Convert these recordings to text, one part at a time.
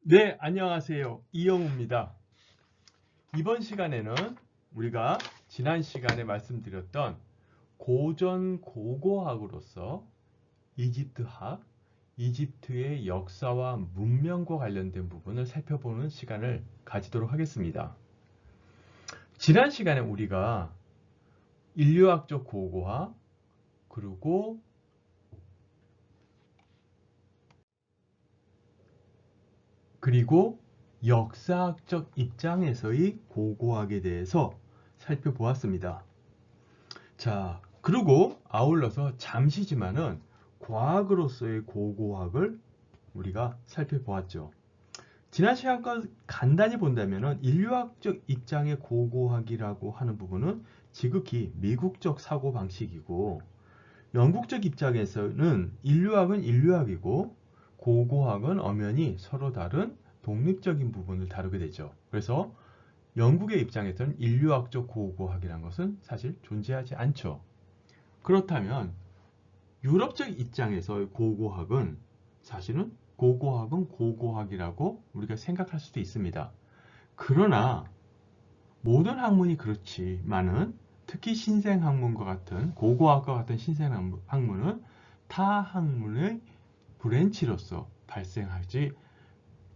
네, 안녕하세요. 이영우입니다. 이번 시간에는 우리가 지난 시간에 말씀드렸던 고전 고고학으로서 이집트학, 이집트의 역사와 문명과 관련된 부분을 살펴보는 시간을 가지도록 하겠습니다. 지난 시간에 우리가 인류학적 고고학, 그리고 역사학적 입장에서의 고고학에 대해서 살펴보았습니다. 자, 그리고 아울러서 잠시지만은 과학으로서의 고고학을 우리가 살펴보았죠. 지난 시간과 간단히 본다면은 인류학적 입장의 고고학이라고 하는 부분은 지극히 미국적 사고방식이고, 영국적 입장에서는 인류학은 인류학이고 고고학은 엄연히 서로 다른 독립적인 부분을 다루게 되죠. 그래서 영국의 입장에서는 인류학적 고고학이라는 것은 사실 존재하지 않죠. 그렇다면 유럽적 입장에서의 고고학은 사실은 고고학은 고고학이라고 우리가 생각할 수도 있습니다. 그러나 모든 학문이 그렇지만은 특히 신생학문과 같은 고고학과 같은 신생학문은 타 학문의 브랜치로서 발생하지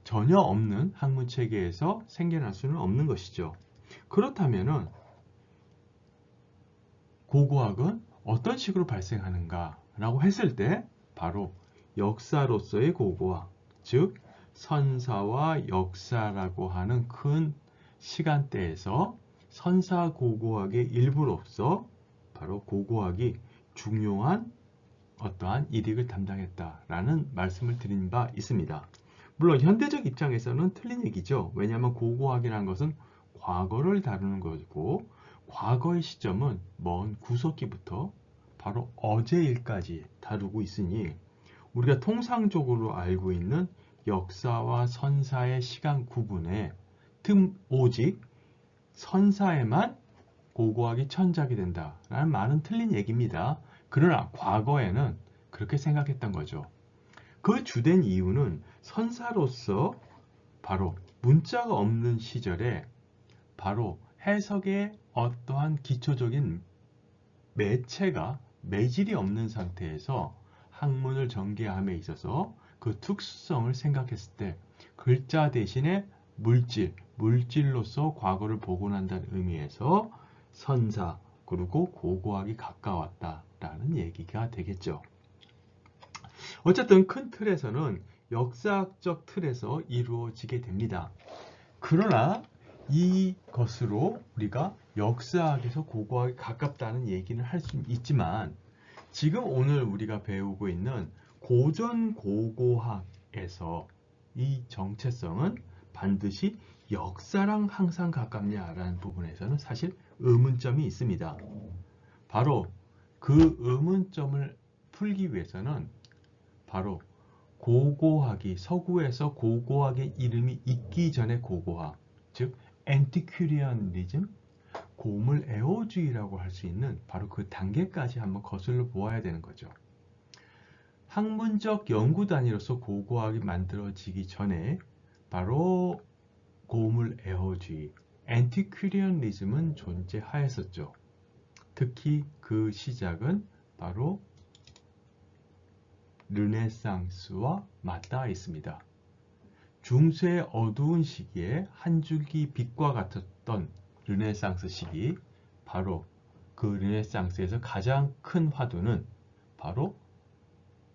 전혀 없는 학문 체계에서 생겨날 수는 없는 것이죠. 그렇다면은 고고학은 어떤 식으로 발생하는가 라고 했을 때 바로 역사로서의 고고학, 즉 선사와 역사라고 하는 큰 시간대에서 선사 고고학의 일부로서 바로 고고학이 중요한 어떠한 이익을 담당했다라는 말씀을 드린 바 있습니다. 물론 현대적 입장에서는 틀린 얘기죠. 왜냐하면 고고학이라는 것은 과거를 다루는 것이고 과거의 시점은 먼 구석기부터 바로 어제일까지 다루고 있으니 우리가 통상적으로 알고 있는 역사와 선사의 시간 구분에 오직 선사에만 고고학이 천작이 된다라는 말은 틀린 얘기입니다. 그러나 과거에는 그렇게 생각했던 거죠. 그 주된 이유는 선사로서 바로 문자가 없는 시절에 바로 해석의 어떠한 기초적인 매질이 없는 상태에서 학문을 전개함에 있어서 그 특수성을 생각했을 때 글자 대신에 물질로서 과거를 복원한다는 의미에서 선사 그리고 고고학이 가까웠다라는 얘기가 되겠죠. 어쨌든 큰 틀에서는 역사학적 틀에서 이루어지게 됩니다. 그러나 이것으로 우리가 역사학에서 고고학이 가깝다는 얘기는 할 수 있지만 지금 오늘 우리가 배우고 있는 고전 고고학에서 이 정체성은 반드시 역사랑 항상 가깝냐라는 부분에서는 사실 의문점이 있습니다. 바로 그 의문점을 풀기 위해서는 바로 고고학이 서구에서 고고학의 이름이 있기 전에 고고학, 즉 엔티큐리언리즘, 고물 애호주의라고 할 수 있는 바로 그 단계까지 한번 거슬러 보아야 되는 거죠. 학문적 연구 단위로서 고고학이 만들어지기 전에 바로 고물 애호주의, 엔티큐리언리즘은 존재하였었죠. 특히 그 시작은 바로 르네상스와 맞닿아 있습니다. 중세의 어두운 시기에 한 줄기 빛과 같았던 르네상스 시기, 바로 그 르네상스에서 가장 큰 화두는 바로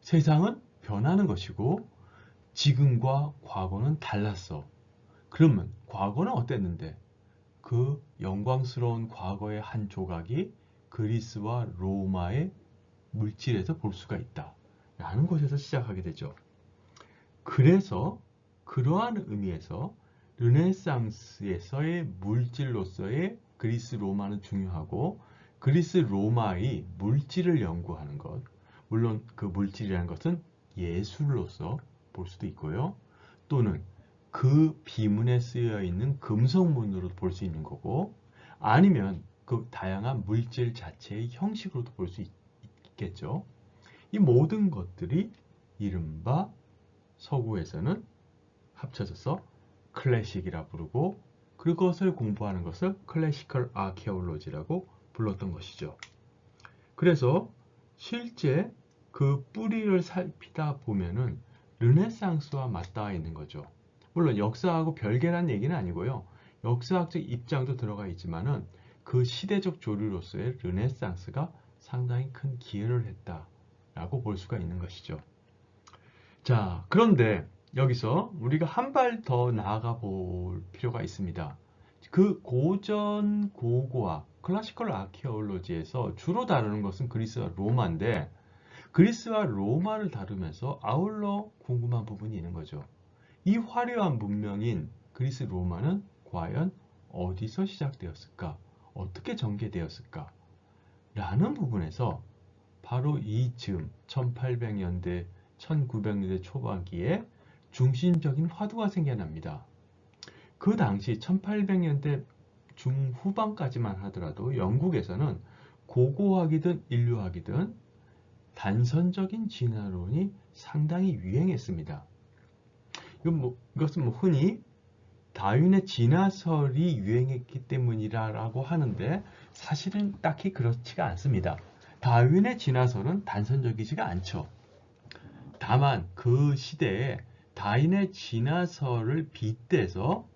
세상은 변하는 것이고 지금과 과거는 달랐어. 그러면 과거는 어땠는데? 그 영광스러운 과거의 한 조각이 그리스와 로마의 물질에서 볼 수가 있다 라는 것에서 시작하게 되죠. 그래서 그러한 의미에서 르네상스에서의 물질로서의 그리스 로마는 중요하고 그리스 로마의 물질을 연구하는 것, 물론 그 물질이라는 것은 예술로서 볼 수도 있고요. 또는 그 비문에 쓰여 있는 금속문으로 볼 수 있는 거고 아니면 그 다양한 물질 자체의 형식으로도 볼 수 있겠죠. 이 모든 것들이 이른바 서구에서는 합쳐져서 클래식이라 부르고 그것을 공부하는 것을 클래시컬 아케올로지라고 불렀던 것이죠. 그래서 실제 그 뿌리를 살피다 보면은 르네상스와 맞닿아 있는 거죠. 물론 역사하고 별개란 얘기는 아니고요. 역사학적 입장도 들어가 있지만은 그 시대적 조류로서의 르네상스가 상당히 큰 기여를 했다라고 볼 수가 있는 것이죠. 자, 그런데 여기서 우리가 한 발 더 나아가 볼 필요가 있습니다. 그 고전 고고학, 클래시컬 아키오로지에서 주로 다루는 것은 그리스와 로마인데 그리스와 로마를 다루면서 아울러 궁금한 부분이 있는 거죠. 이 화려한 문명인 그리스 로마는 과연 어디서 시작되었을까? 어떻게 전개되었을까? 라는 부분에서 바로 이 즈음 1800년대, 1900년대 초반기에 중심적인 화두가 생겨납니다. 그 당시 1800년대 중후반까지만 하더라도 영국에서는 고고학이든 인류학이든 단선적인 진화론이 상당히 유행했습니다. 이것은 흔히 다윈의 진화설이 유행했기 때문이라고 하는데 사실은 딱히 그렇지가 않습니다. 다윈의 진화설은 단선적이지가 않죠. 다만 그 시대에 다윈의 진화설을 빗대서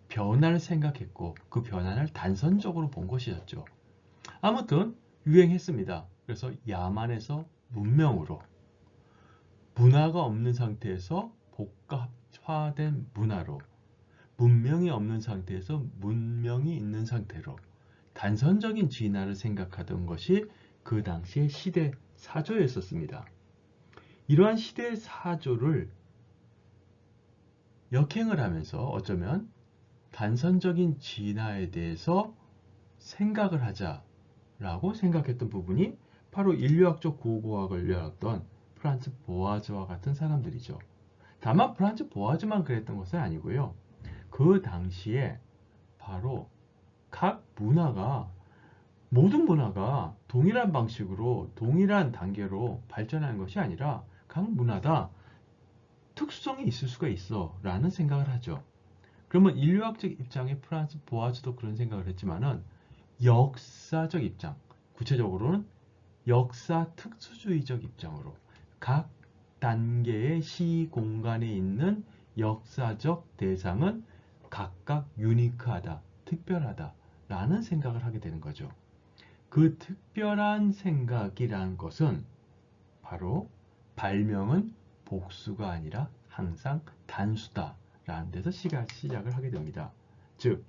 변화를 생각했고 그 변화를 단선적으로 본 것이었죠. 아무튼 유행했습니다. 그래서 야만에서 문명으로 문화가 없는 상태에서 복합화된 문화로 문명이 없는 상태에서 문명이 있는 상태로 단선적인 진화를 생각하던 것이 그 당시의 시대 사조였었습니다. 이러한 시대 사조를 역행을 하면서 어쩌면 단선적인 진화에 대해서 생각을 하자라고 생각했던 부분이 바로 인류학적 고고학을 열었던 프란츠 보아즈와 같은 사람들이죠. 다만 프란츠 보아즈만 그랬던 것은 아니고요. 그 당시에 바로 각 문화가 모든 문화가 동일한 방식으로 동일한 단계로 발전하는 것이 아니라 각 문화다 특수성이 있을 수가 있어 라는 생각을 하죠. 그러면 인류학적 입장의 프란츠 보아즈도 그런 생각을 했지만은 역사적 입장, 구체적으로는 역사 특수주의적 입장으로 각 단계의 시공간에 있는 역사적 대상은 각각 유니크하다, 특별하다 라는 생각을 하게 되는 거죠. 그 특별한 생각이라는 것은 바로 발명은 복수가 아니라 항상 단수다 라는 데서 시작을 하게 됩니다. 즉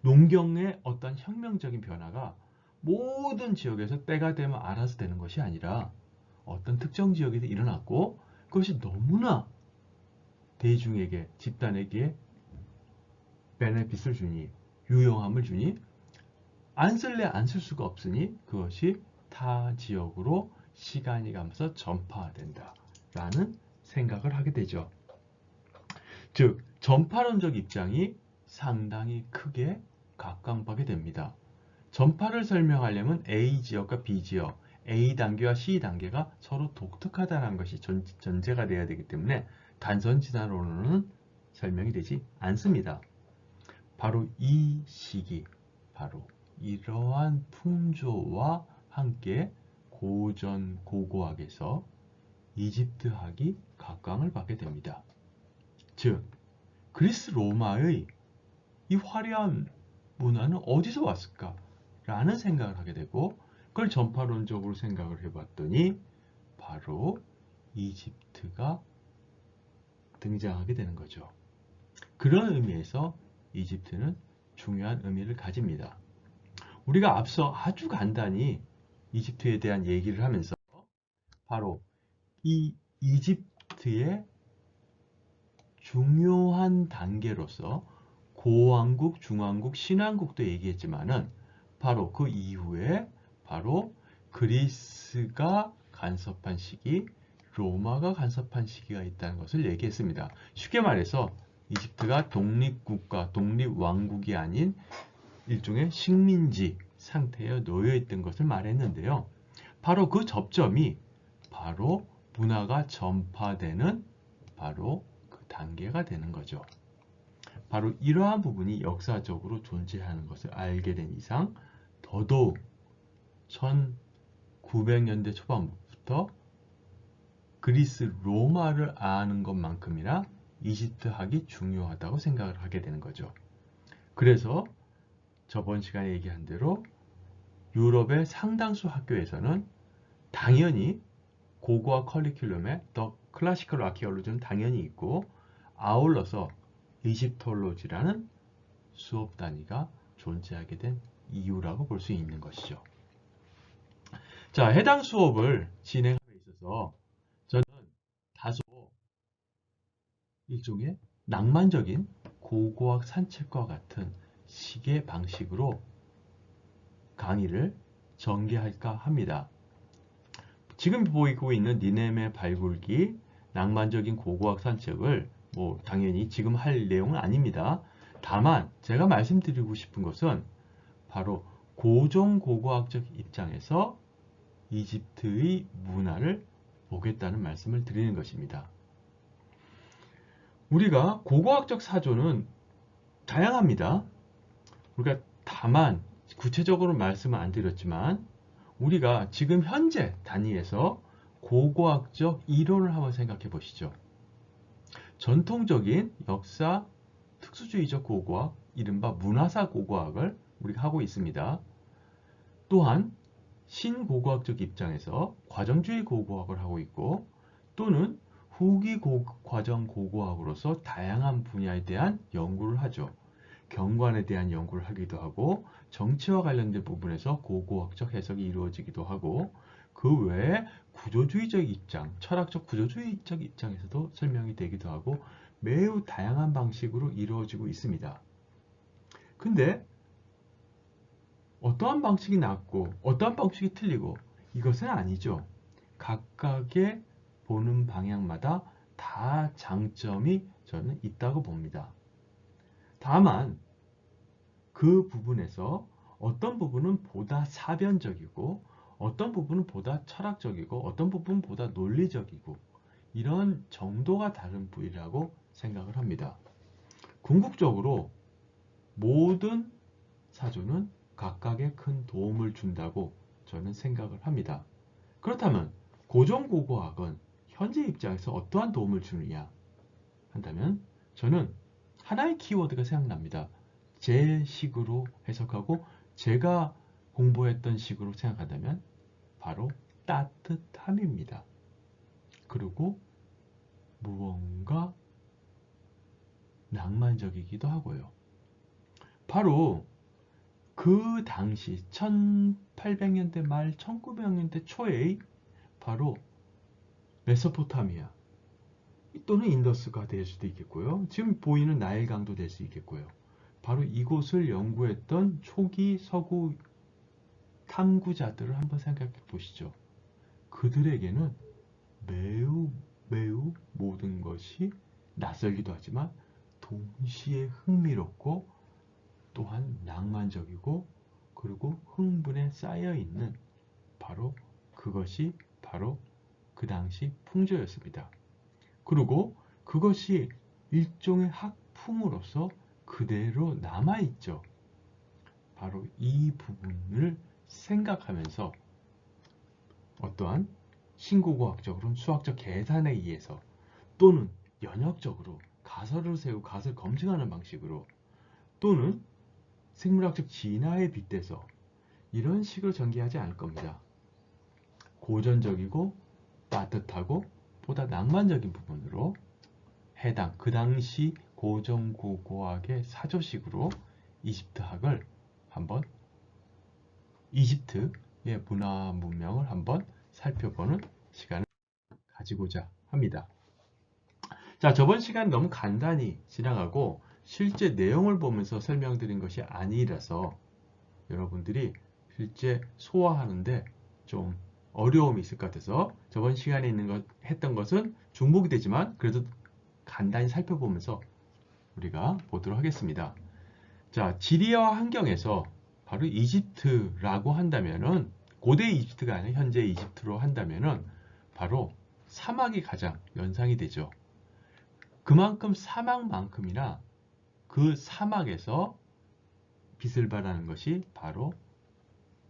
농경의 어떤 혁명적인 변화가 모든 지역에서 때가 되면 알아서 되는 것이 아니라 어떤 특정 지역에서 일어났고 그것이 너무나 대중에게 집단에게 베네핏을 주니 유용함을 주니 안 쓸래 안 쓸 수가 없으니 그것이 타 지역으로 시간이 가면서 전파된다 라는 생각을 하게 되죠. 즉 전파론적 입장이 상당히 크게 각광받게 됩니다. 전파를 설명하려면 A 지역과 B 지역, A 단계와 C 단계가 서로 독특하다는 것이 전제가 되어야 되기 때문에 단선 진화론으로는 설명이 되지 않습니다. 바로 이 시기, 바로 이러한 풍조와 함께 고전 고고학에서 이집트학이 각광을 받게 됩니다. 즉 그리스 로마의 이 화려한 문화는 어디서 왔을까? 라는 생각을 하게 되고 그걸 전파론적으로 생각을 해봤더니 바로 이집트가 등장하게 되는 거죠. 그런 의미에서 이집트는 중요한 의미를 가집니다. 우리가 앞서 아주 간단히 이집트에 대한 얘기를 하면서 바로 이 이집트의 중요한 단계로서 고왕국, 중왕국, 신왕국도 얘기했지만은 바로 그 이후에 바로 그리스가 간섭한 시기, 로마가 간섭한 시기가 있다는 것을 얘기했습니다. 쉽게 말해서 이집트가 독립국가, 독립왕국이 아닌 일종의 식민지 상태에 놓여 있던 것을 말했는데요. 바로 그 접점이 바로 문화가 전파되는 바로 그 단계가 되는 거죠. 바로 이러한 부분이 역사적으로 존재하는 것을 알게 된 이상 더더욱 1900년대 초반부터 그리스 로마를 아는 것만큼이나 이집트학이 중요하다고 생각을 하게 되는 거죠. 그래서 저번 시간에 얘기한 대로 유럽의 상당수 학교에서는 당연히 고고학 커리큘럼에 더 클래시컬 아키올로지는 당연히 있고 아울러서 이집톨로지라는 수업 단위가 존재하게 된 이유라고 볼 수 있는 것이죠. 자, 해당 수업을 진행함에 있어서 저는 다소 일종의 낭만적인 고고학 산책과 같은 식의 방식으로 강의를 전개할까 합니다. 지금 보이고 있는 니넴의 발굴기, 낭만적인 고고학 산책을 당연히 지금 할 내용은 아닙니다. 다만 제가 말씀드리고 싶은 것은 바로 고전 고고학적 입장에서 이집트의 문화를 보겠다는 말씀을 드리는 것입니다. 우리가 고고학적 사조는 다양합니다. 우리가 다만 구체적으로 말씀은 안 드렸지만 우리가 지금 현재 단위에서 고고학적 이론을 한번 생각해 보시죠. 전통적인 역사 특수주의적 고고학, 이른바 문화사 고고학을 우리가 하고 있습니다. 또한 신고고학적 입장에서 과정주의 고고학을 하고 있고 또는 후기 과정 고고학으로서 다양한 분야에 대한 연구를 하죠. 경관에 대한 연구를 하기도 하고 정치와 관련된 부분에서 고고학적 해석이 이루어지기도 하고 그 외에 구조주의적 입장, 철학적 구조주의적 입장에서도 설명이 되기도 하고 매우 다양한 방식으로 이루어지고 있습니다. 근데 어떠한 방식이 낫고 어떠한 방식이 틀리고 이것은 아니죠. 각각의 보는 방향마다 다 장점이 저는 있다고 봅니다. 다만 그 부분에서 어떤 부분은 보다 사변적이고 어떤 부분은 보다 철학적이고 어떤 부분은 보다 논리적이고 이런 정도가 다른 부위라고 생각을 합니다. 궁극적으로 모든 사조는 각각의 큰 도움을 준다고 저는 생각을 합니다. 그렇다면 고전고고학은 현재 입장에서 어떠한 도움을 주느냐 한다면 저는 하나의 키워드가 생각납니다. 제 식으로 해석하고 제가 공부했던 식으로 생각한다면 바로 따뜻함입니다. 그리고 무언가 낭만적이기도 하고요. 바로 그 당시 1800년대 말 1900년대 초에 바로 메소포타미아 또는 인더스가 될 수도 있겠고요. 지금 보이는 나일강도 될 수 있겠고요. 바로 이곳을 연구했던 초기 서구 탐구자들을 한번 생각해 보시죠. 그들에게는 매우 모든 것이 낯설기도 하지만 동시에 흥미롭고 또한 낭만적이고 그리고 흥분에 쌓여 있는 바로 그것이 바로 그 당시 풍조였습니다. 그리고 그것이 일종의 학풍으로서 그대로 남아있죠. 바로 이 부분을 생각하면서 어떠한 신고고학적으로는 수학적 계산에 의해서 또는 연역적으로 가설을 세우고 가설 검증하는 방식으로 또는 생물학적 진화에 빗대서 이런 식으로 전개하지 않을 겁니다. 고전적이고 따뜻하고 보다 낭만적인 부분으로 해당 그 당시 고전고고학의 사조식으로 이집트학을 한번 이집트의 문화 문명을 한번 살펴보는 시간을 가지고자 합니다. 자, 저번 시간 너무 간단히 지나가고 실제 내용을 보면서 설명드린 것이 아니라서 여러분들이 실제 소화하는데 좀 어려움이 있을 것 같아서 저번 시간에 했던 것은 중복이 되지만 그래도 간단히 살펴보면서 우리가 보도록 하겠습니다. 자, 지리와 환경에서 바로 이집트라고 한다면은 고대 이집트가 아니라 현재 이집트로 한다면은 바로 사막이 가장 연상이 되죠. 그만큼 사막만큼이나 그 사막에서 빛을 발하는 것이 바로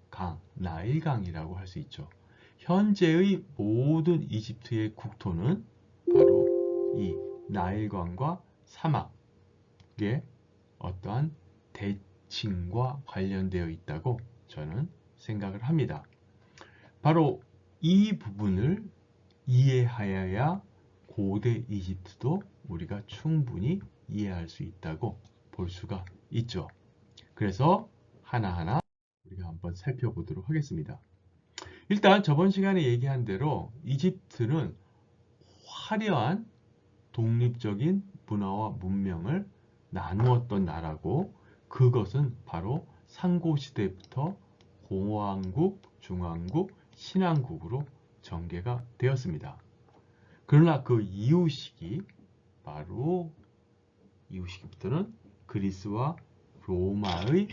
강, 나일강이라고 할 수 있죠. 현재의 모든 이집트의 국토는 바로 이 나일강과 사막의 어떠한 대칭과 관련되어 있다고 저는 생각을 합니다. 바로 이 부분을 이해하여야 고대 이집트도 우리가 충분히 이해할 수 있다고 볼 수가 있죠. 그래서 하나하나 우리가 한번 살펴보도록 하겠습니다. 일단 저번 시간에 얘기한 대로 이집트는 화려한 독립적인 문화와 문명을 나누었던 나라고, 그것은 바로 상고시대부터 공왕국, 중왕국, 신왕국으로 전개가 되었습니다. 그러나 그 이후 시기, 바로 이후 시기부터는 그리스와 로마의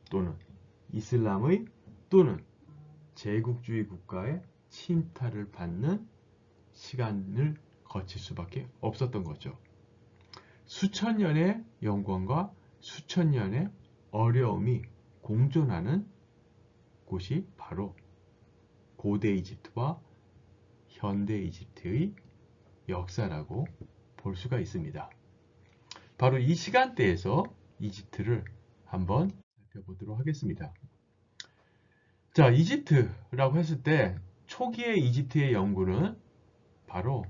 또는 이슬람의 또는 제국주의 국가의 침탈을 받는 시간을 거칠 수밖에 없었던 거죠. 수천 년의 영광과 수천 년의 어려움이 공존하는 곳이 바로 고대 이집트와 현대 이집트의 역사라고 볼 수가 있습니다. 바로 이 시간대에서 이집트를 한번 살펴보도록 하겠습니다. 자, 이집트라고 했을 때 초기의 이집트의 연구는 바로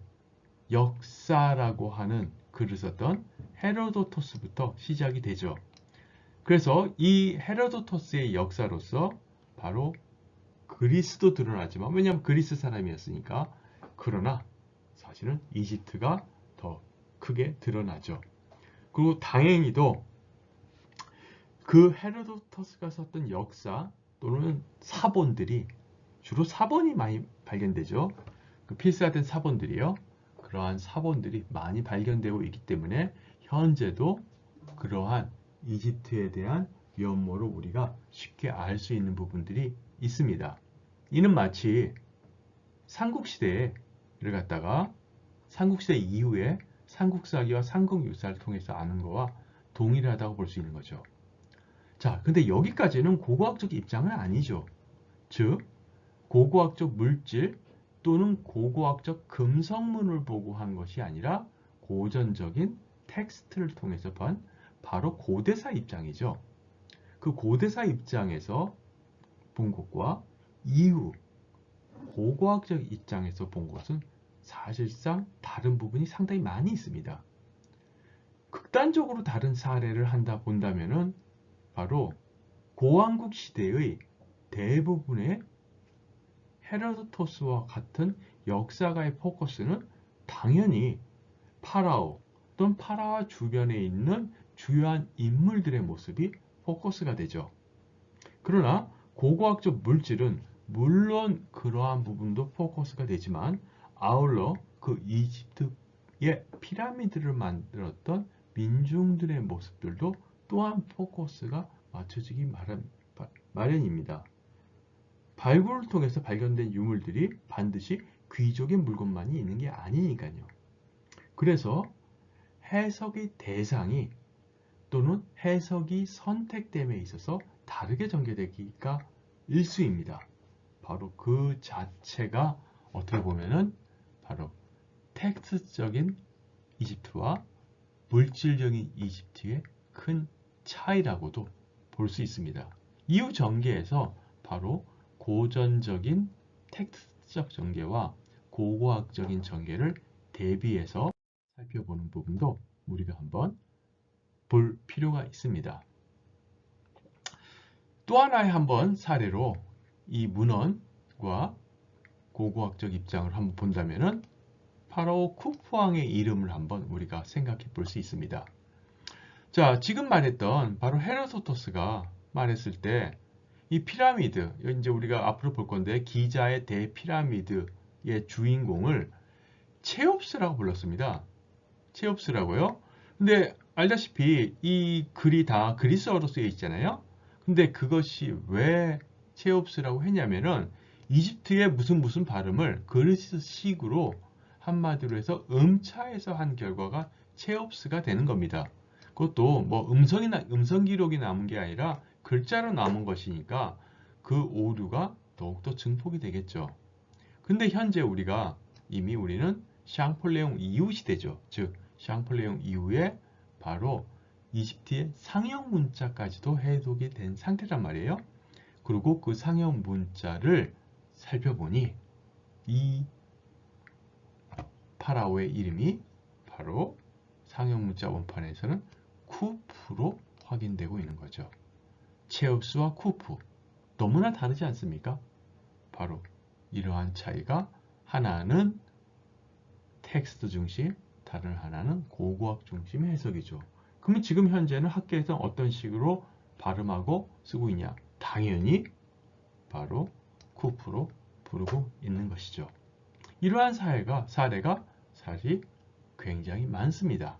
역사라고 하는 글을 썼던 헤로도토스부터 시작이 되죠. 그래서 이 헤로도토스의 역사로서 바로 그리스도 드러나지만, 왜냐하면 그리스 사람이었으니까. 그러나 사실은 이집트가 더 크게 드러나죠. 그리고 다행히도 그 헤로도토스가 썼던 역사 또는 사본들이, 주로 사본이 많이 발견되죠. 그 필사된 사본들이요. 그러한 사본들이 많이 발견되고 있기 때문에 현재도 그러한 이집트에 대한 면모를 우리가 쉽게 알 수 있는 부분들이 있습니다. 이는 마치 삼국시대를 갖다가 삼국시대 이후에 삼국사기와 삼국유사를 통해서 아는 거와 동일하다고 볼 수 있는 거죠. 자, 근데 여기까지는 고고학적 입장은 아니죠. 즉, 고고학적 물질 또는 고고학적 금성문을 보고 한 것이 아니라 고전적인 텍스트를 통해서 본 바로 고대사 입장이죠. 그 고대사 입장에서 본 것과 이후 고고학적 입장에서 본 것은 사실상 다른 부분이 상당히 많이 있습니다. 극단적으로 다른 사례를 본다면은 바로 고왕국 시대의 대부분의 헤로도토스와 같은 역사가의 포커스는 당연히 파라오 또는 파라오 주변에 있는 주요한 인물들의 모습이 포커스가 되죠. 그러나 고고학적 물질은 물론 그러한 부분도 포커스가 되지만 아울러 그 이집트의 피라미드를 만들었던 민중들의 모습들도 또한 포커스가 맞춰지기 마련입니다. 발굴을 통해서 발견된 유물들이 반드시 귀족의 물건만이 있는 게 아니니까요. 그래서 해석의 대상이 또는 해석이 선택됨에 있어서 다르게 전개되기가 일수입니다. 바로 그 자체가 어떻게 보면은 바로 텍스트적인 이집트와 물질적인 이집트의 큰 차이라고도 볼 수 있습니다. 이후 전개에서 바로 고전적인 텍스트적 전개와 고고학적인 전개를 대비해서 살펴보는 부분도 우리가 한번 볼 필요가 있습니다. 또 하나의 한번 사례로 이 문헌과 고고학적 입장을 한번 본다면은 파라오 쿠푸왕의 이름을 한번 우리가 생각해 볼 수 있습니다. 자, 지금 말했던 바로 헤로도토스가 말했을 때 이 피라미드, 이제 우리가 앞으로 볼 건데 기자의 대피라미드의 주인공을 체옵스라고 불렀습니다. 체옵스라고요. 근데 알다시피 이 글이 다 그리스어로 쓰여 있잖아요. 근데 그것이 왜 체옵스라고 했냐면은 이집트의 무슨 발음을 그리스식으로 한마디로 해서 음차해서 한 결과가 체옵스가 되는 겁니다. 그것도 뭐 음성 기록이 남은 게 아니라 글자로 남은 것이니까 그 오류가 더욱더 증폭이 되겠죠. 근데 현재 우리는 샹폴레옹 이후 시대죠. 즉 샹폴레옹 이후에 바로 이집트의 상형 문자까지도 해독이 된 상태란 말이에요. 그리고 그 상형 문자를 살펴보니 이 파라오의 이름이 바로 상형 문자 원판에서는 쿠프로 확인되고 있는 거죠. 체옵스와 쿠프 너무나 다르지 않습니까? 바로 이러한 차이가 하나는 텍스트 중심, 다른 하나는 고고학 중심의 해석이죠. 그러면 지금 현재는 학계에서 어떤 식으로 발음하고 쓰고 있냐? 당연히 바로 쿠프로 부르고 있는 것이죠. 이러한 사례가 사실 굉장히 많습니다.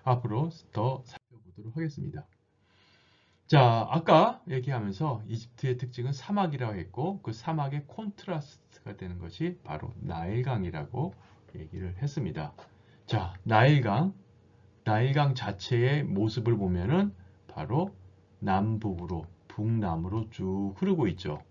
앞으로 더 살펴보도록 하겠습니다. 자, 아까 얘기하면서 이집트의 특징은 사막이라고 했고 그 사막의 콘트라스트가 되는 것이 바로 나일강이라고 얘기를 했습니다. 자, 나일강 자체의 모습을 보면은 바로 남북으로 북남으로 쭉 흐르고 있죠.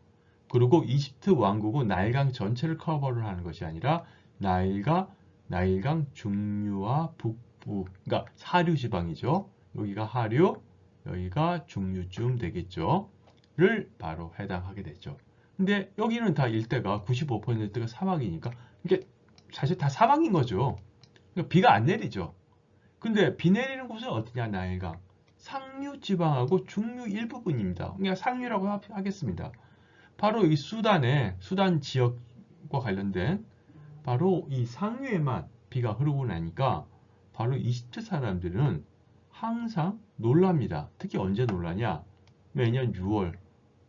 그리고 이집트 왕국은 나일강 전체를 커버를 하는 것이 아니라 나일강 중류와 북부, 그러니까 하류 지방이죠. 여기가 하류, 여기가 중류쯤 되겠죠. 를 바로 해당하게 됐죠. 근데 여기는 다 일대가 95%가 사막이니까 이게 사실 다 사막인 거죠. 그러니까 비가 안 내리죠. 근데 비 내리는 곳은 어디냐? 나일강 상류 지방하고 중류 일부분입니다. 그러니까 상류라고 하겠습니다. 바로 이 수단 지역과 관련된 바로 이 상류에만 비가 흐르고 나니까 바로 이집트 사람들은 항상 놀랍니다. 특히 언제 놀라냐? 매년 6월,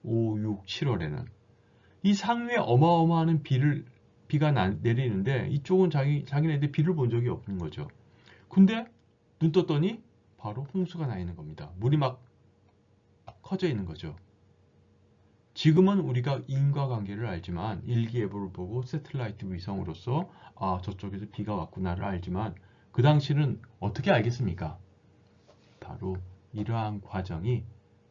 5, 6, 7월에는 이 상류에 어마어마한 비가 내리는데 이쪽은 자기네들 비를 본 적이 없는 거죠. 근데 눈 떴더니 바로 홍수가 나 있는 겁니다. 물이 막 커져 있는 거죠. 지금은 우리가 인과관계를 알지만 일기예보를 보고 새틀라이트 위성으로서 저쪽에서 비가 왔구나를 알지만 그 당시는 어떻게 알겠습니까? 바로 이러한 과정이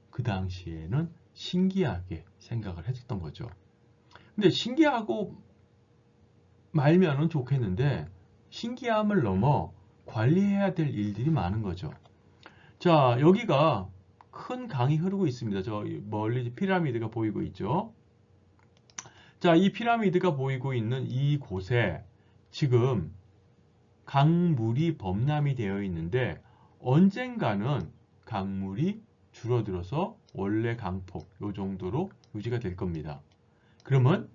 그 당시에는 신기하게 생각을 했었던 거죠. 근데 신기하고 말면은 좋겠는데 신기함을 넘어 관리해야 될 일들이 많은 거죠. 자, 여기가 큰 강이 흐르고 있습니다. 저 멀리 피라미드가 보이고 있죠. 자, 이 피라미드가 보이고 있는 이 곳에 지금 강물이 범람이 되어 있는데 언젠가는 강물이 줄어들어서 원래 강폭 요 정도로 유지가 될 겁니다. 그러면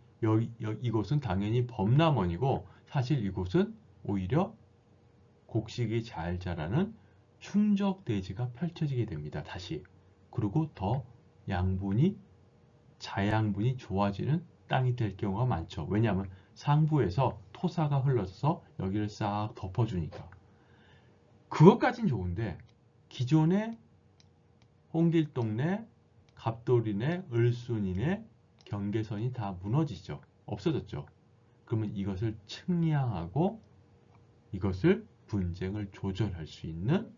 이곳은 당연히 범람원이고 사실 이곳은 오히려 곡식이 잘 자라는 충적대지가 펼쳐지게 됩니다. 다시. 그리고 더 자양분이 좋아지는 땅이 될 경우가 많죠. 왜냐하면 상부에서 토사가 흘러서 여기를 싹 덮어주니까. 그것까진 좋은데 기존의 홍길동네, 갑돌이네, 을순이네 경계선이 다 무너지죠. 없어졌죠. 그러면 이것을 측량하고 이것을 분쟁을 조절할 수 있는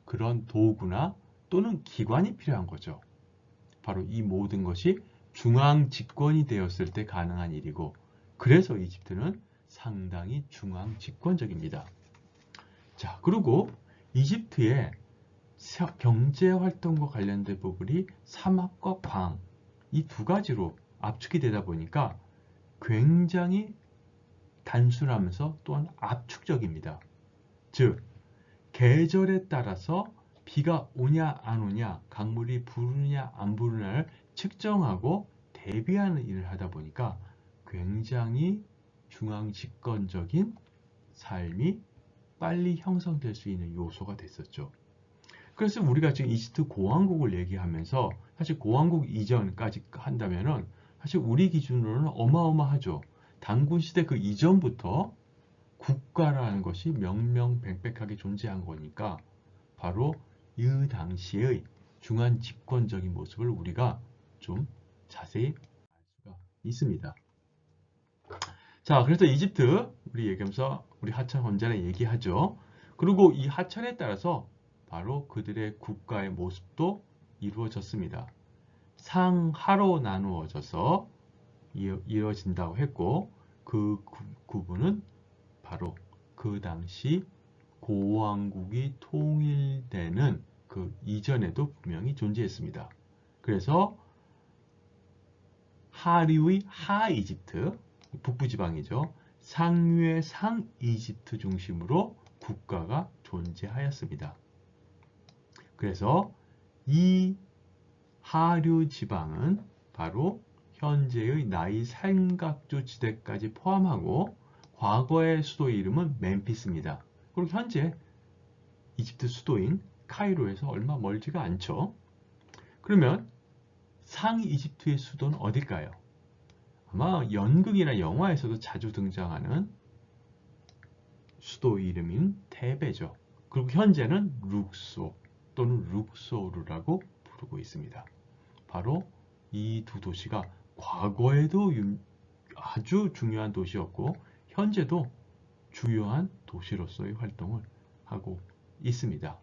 그런 도구나 또는 기관이 필요한 거죠. 바로 이 모든 것이 중앙 집권이 되었을 때 가능한 일이고 그래서 이집트는 상당히 중앙 집권적입니다. 자, 그리고 이집트의 경제활동과 관련된 부분이 사막과 광, 이 두 가지로 압축이 되다 보니까 굉장히 단순하면서 또한 압축적입니다. 즉, 계절에 따라서 비가 오냐 안 오냐, 강물이 부르냐 안 부르냐를 측정하고 대비하는 일을 하다 보니까 굉장히 중앙 집권적인 삶이 빨리 형성될 수 있는 요소가 됐었죠. 그래서 우리가 지금 이집트 공화국을 얘기하면서 사실 공화국 이전까지 한다면은 사실 우리 기준으로는 어마어마하죠. 단군 시대 그 이전부터 국가라는 것이 명명백백하게 존재한 거니까 바로 이 당시의 중앙 집권적인 모습을 우리가 좀 자세히 알 수가 있습니다. 자, 그래서 이집트 우리 얘기하면서 우리 하천 언제나 얘기하죠. 그리고 이 하천에 따라서 바로 그들의 국가의 모습도 이루어졌습니다. 상하로 나누어져서 이루어진다고 했고 그 구분은 바로 그 당시 고왕국이 통일되는 그 이전에도 분명히 존재했습니다. 그래서 하류의 하이집트, 북부지방이죠. 상류의 상이집트 중심으로 국가가 존재하였습니다. 그래서 이 하류 지방은 바로 현재의 나일 삼각주 지대까지 포함하고 과거의 수도의 이름은 멤피스입니다. 그리고 현재 이집트 수도인 카이로에서 얼마 멀지가 않죠. 그러면 상이집트의 수도는 어딜까요? 아마 연극이나 영화에서도 자주 등장하는 수도 이름인 테베죠. 그리고 현재는 룩소 또는 룩소르라고 부르고 있습니다. 바로 이 두 도시가 과거에도 아주 중요한 도시였고 현재도 주요한 도시로서의 활동을 하고 있습니다.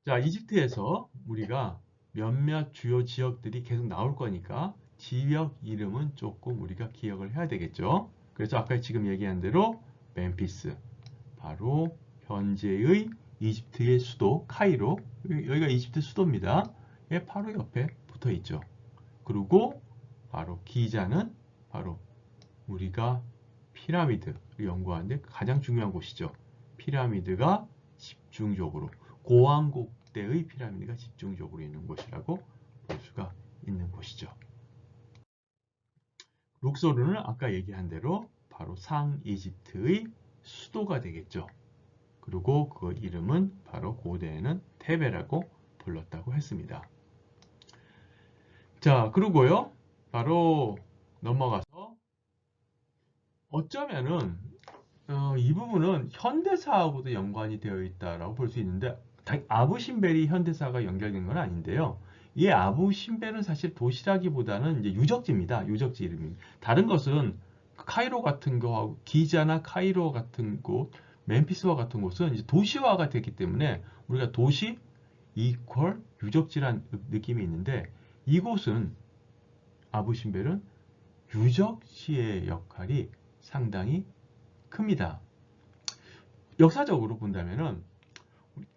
자, 이집트에서 우리가 몇몇 주요 지역들이 계속 나올 거니까 지역 이름은 조금 우리가 기억을 해야 되겠죠. 그래서 아까 지금 얘기한 대로 멤피스, 바로 현재의 이집트의 수도 카이로, 여기가 이집트 수도입니다. 바로 옆에 붙어 있죠. 그리고 바로 기자는 바로 우리가 피라미드 연구하는데 가장 중요한 곳이죠. 피라미드가 집중적으로 고왕국 때의 피라미드가 집중적으로 있는 곳이라고 볼 수가 있는 곳이죠. 룩소르는 아까 얘기한 대로 바로 상이집트의 수도가 되겠죠. 그리고 그 이름은 바로 고대에는 테베라고 불렀다고 했습니다. 자, 그리고요, 바로 넘어가서 어쩌면은 이 부분은 현대사하고도 연관이 되어 있다라고 볼 수 있는데 아부신벨이 현대사가 연결된 건 아닌데요. 이 아부신벨은 사실 도시라기보다는 이제 유적지입니다. 유적지 이름이. 다른 것은 카이로 같은 거, 기자나 카이로 같은 곳, 멤피스와 같은 곳은 이제 도시화가 됐기 때문에 우리가 도시 이퀄 유적지란 느낌이 있는데 이곳은 아부신벨은 유적지의 역할이 상당히 큽니다. 역사적으로 본다면은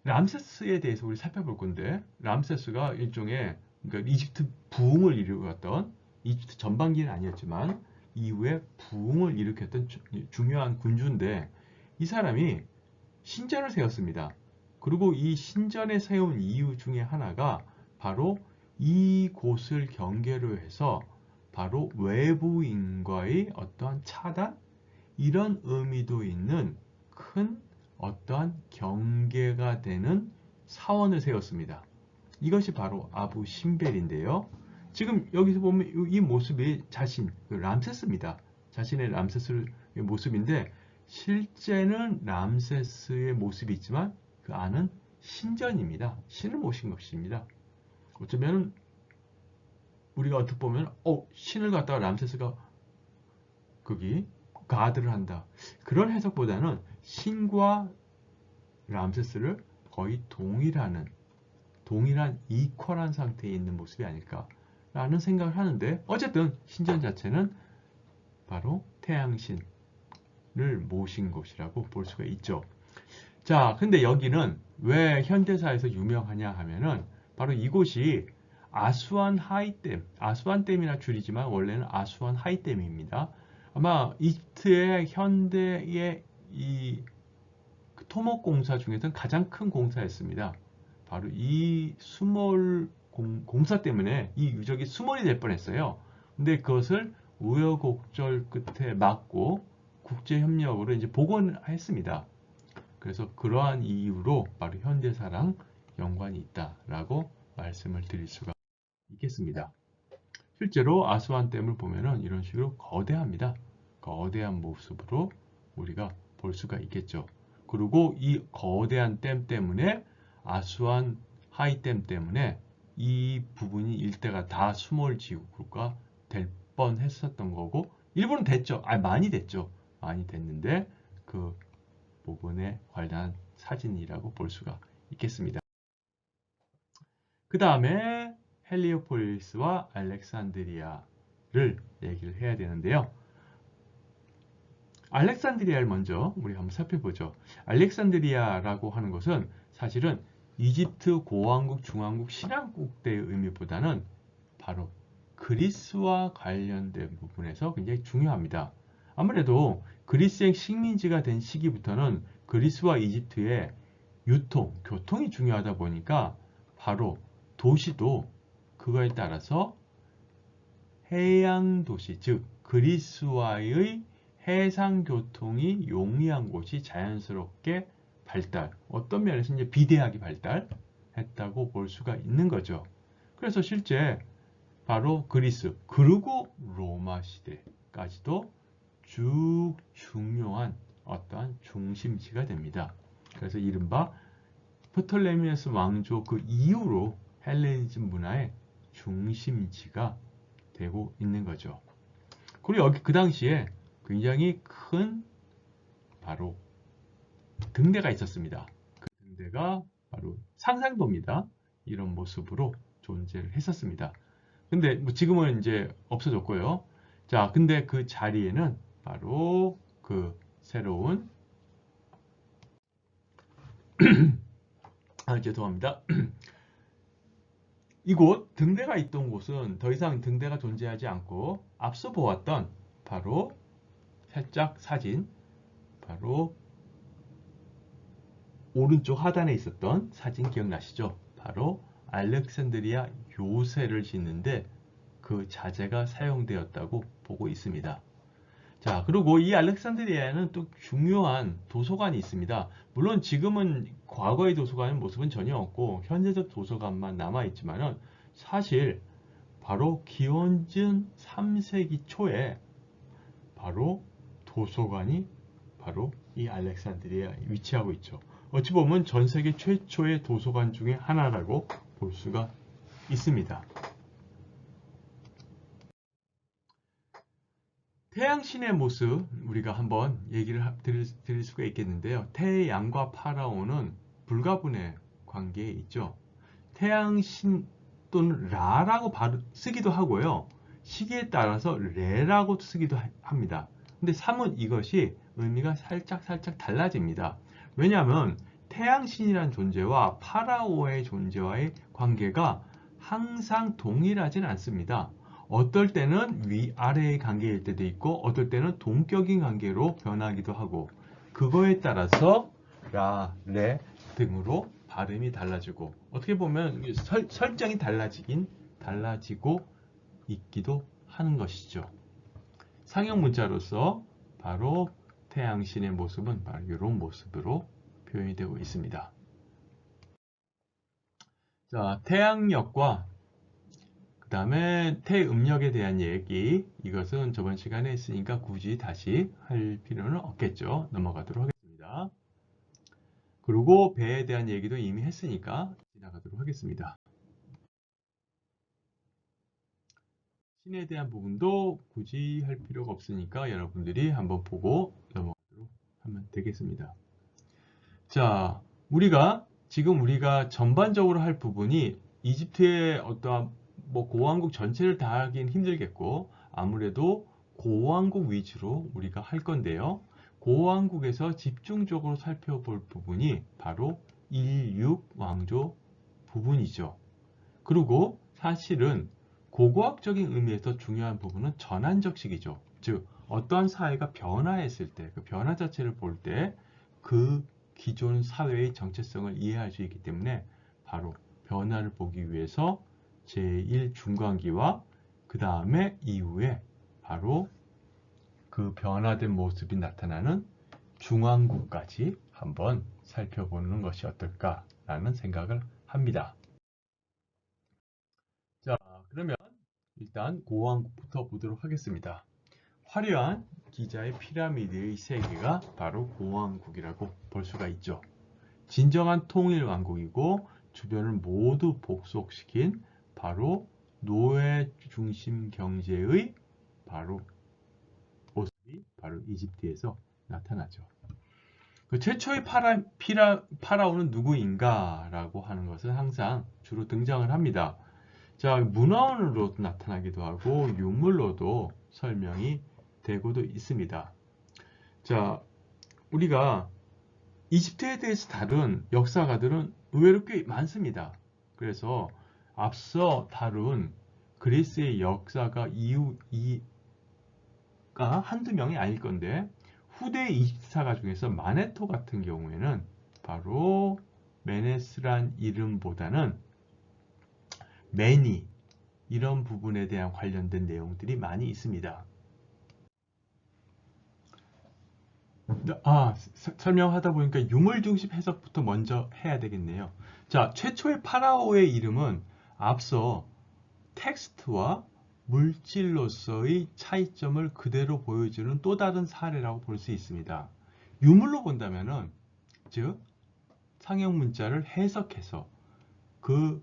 람세스에 대해서 우리 살펴볼 건데 람세스가 일종의 그러니까 이집트 부흥을 이루었던 이집트 전반기는 아니었지만 이후에 부흥을 일으켰던 중요한 군주인데 이 사람이 신전을 세웠습니다. 그리고 이 신전에 세운 이유 중에 하나가 바로 이곳을 경계로 해서 바로 외부인과의 어떠한 차단 이런 의미도 있는 큰 어떠한 경계가 되는 사원을 세웠습니다. 이것이 바로 아부 신벨인데요. 지금 여기서 보면 이 모습이 람세스입니다. 자신의 람세스의 모습인데 실제는 람세스의 모습이 있지만 그 안은 신전입니다. 신을 모신 것입니다. 어쩌면 우리가 어떻게 보면 신을 갖다가 람세스가 거기 가드를 한다. 그런 해석보다는 신과 람세스를 거의 동일한 이퀄한 상태에 있는 모습이 아닐까라는 생각을 하는데 어쨌든 신전 자체는 바로 태양신을 모신 곳이라고 볼 수가 있죠. 자, 근데 여기는 왜 현대사에서 유명하냐 하면은 바로 이곳이 아수안 하이댐, 아수안댐이나 줄이지만 원래는 아수안 하이댐입니다. 아마 이집트의 현대의 이 토목공사 중에서는 가장 큰 공사였습니다. 바로 이 수몰 공사 때문에 이 유적이 수몰이 될 뻔했어요. 근데 그것을 우여곡절 끝에 막고 국제협력으로 이제 복원했습니다. 그래서 그러한 이유로 바로 현대사랑 연관이 있다라고 말씀을 드릴 수가 있겠습니다. 실제로 아수안댐을 보면은 이런 식으로 거대합니다. 거대한 모습으로 우리가 볼 수가 있겠죠. 그리고 이 거대한 댐 때문에 아수안 하이댐 때문에 이 부분이 일대가 다 수몰 지구가 될 뻔했었던 거고 일부는 됐죠. 많이 됐죠. 많이 됐는데 그 부분에 관련한 사진이라고 볼 수가 있겠습니다. 그 다음에 헬리오폴리스와 알렉산드리아를 얘기를 해야 되는데요. 알렉산드리아를 먼저 우리 한번 살펴보죠. 알렉산드리아라고 하는 것은 사실은 이집트 고왕국, 중왕국, 신왕국 때의 의미보다는 바로 그리스와 관련된 부분에서 굉장히 중요합니다. 아무래도 그리스의 식민지가 된 시기부터는 그리스와 이집트의 유통, 교통이 중요하다 보니까 바로 도시도 그거에 따라서 해양 도시, 즉 그리스와의 해상 교통이 용이한 곳이 자연스럽게 발달, 어떤 면에서 이제 비대하게 발달했다고 볼 수가 있는 거죠. 그래서 실제 바로 그리스, 그리고 로마 시대까지도 쭉 중요한 어떠한 중심지가 됩니다. 그래서 이른바 프톨레미우스 왕조 그 이후로 헬레니즘 문화의 중심지가 되고 있는 거죠. 그리고 여기 그 당시에 굉장히 큰 바로 등대가 있었습니다. 그 등대가 바로 상상도입니다. 이런 모습으로 존재를 했었습니다. 근데 뭐 지금은 이제 없어졌고요. 자, 근데 그 자리에는 바로 그 새로운 죄송합니다. 이곳 등대가 있던 곳은 더 이상 등대가 존재하지 않고 앞서 보았던 바로 살짝 사진, 바로 오른쪽 하단에 있었던 사진 기억나시죠? 바로 알렉산드리아 요새를 짓는데 그 자재가 사용되었다고 보고 있습니다. 자, 그리고 이 알렉산드리아에는 또 중요한 도서관이 있습니다. 물론 지금은 과거의 도서관의 모습은 전혀 없고 현재적 도서관만 남아있지만은 사실 바로 기원전 3세기 초에 바로 도서관이 바로 이 알렉산드리아에 위치하고 있죠. 어찌 보면 전 세계 최초의 도서관 중에 하나라고 볼 수가 있습니다. 태양신의 모습 우리가 한번 얘기를 드릴 수가 있겠는데요. 태양과 파라오는 불가분의 관계에 있죠. 태양신 또는 라라고 쓰기도 하고요. 시기에 따라서 레라고 쓰기도 합니다. 근데 사뭇 이것이 의미가 살짝 달라집니다. 왜냐하면 태양신이란 존재와 파라오의 존재와의 관계가 항상 동일하진 않습니다. 어떨 때는 위아래의 관계일 때도 있고 어떨 때는 동격인 관계로 변하기도 하고 그거에 따라서 라, 레 등으로 발음이 달라지고 어떻게 보면 설정이 달라지고 있기도 하는 것이죠. 상형 문자로서 바로 태양신의 모습은 바로 이런 모습으로 표현이 되고 있습니다. 자, 태양력과 그 다음에 태음력에 대한 얘기, 이것은 저번 시간에 했으니까 굳이 다시 할 필요는 없겠죠. 넘어가도록 하겠습니다. 그리고 배에 대한 얘기도 이미 했으니까 지나가도록 하겠습니다. 신에 대한 부분도 굳이 할 필요가 없으니까 여러분들이 한번 보고 넘어가도록 하면 되겠습니다. 자, 지금 우리가 전반적으로 할 부분이 이집트의 어떠한 고왕국 전체를 다 하긴 힘들겠고 아무래도 고왕국 위주로 우리가 할 건데요. 고왕국에서 집중적으로 살펴볼 부분이 바로 1, 6 왕조 부분이죠. 그리고 사실은 고고학적인 의미에서 중요한 부분은 전환적 시기죠. 즉 어떠한 사회가 변화했을 때 그 변화 자체를 볼 때 그 기존 사회의 정체성을 이해할 수 있기 때문에 바로 변화를 보기 위해서 제1중간기와 그 다음에 이후에 바로 그 변화된 모습이 나타나는 중앙국까지 한번 살펴보는 것이 어떨까라는 생각을 합니다. 자, 그러면 일단 고왕국부터 보도록 하겠습니다. 화려한 기자의 피라미드의 세계가 바로 고왕국이라고 볼 수가 있죠. 진정한 통일왕국이고 주변을 모두 복속시킨 바로 노예 중심 경제의 바로 모습이 바로 이집트에서 나타나죠. 그 최초의 파라오는 누구인가? 라고 하는 것은 항상 주로 등장을 합니다. 자, 문화원으로도 나타나기도 하고 유물로도 설명이 되고도 있습니다. 자, 우리가 이집트에 대해서 다룬 역사가들은 의외로 꽤 많습니다. 그래서 앞서 다룬 그리스의 역사가 가 한두 명이 아닐 건데 후대 이집트사가 중에서 마네토 같은 경우에는 바로 메네스란 이름보다는 메니 이런 부분에 대한 관련된 내용들이 많이 있습니다. 설명하다 보니까 유물 중심 해석부터 먼저 해야 되겠네요. 자, 최초의 파라오의 이름은 앞서 텍스트와 물질로서의 차이점을 그대로 보여주는 또 다른 사례라고 볼 수 있습니다. 유물로 본다면은, 즉 상형 문자를 해석해서 그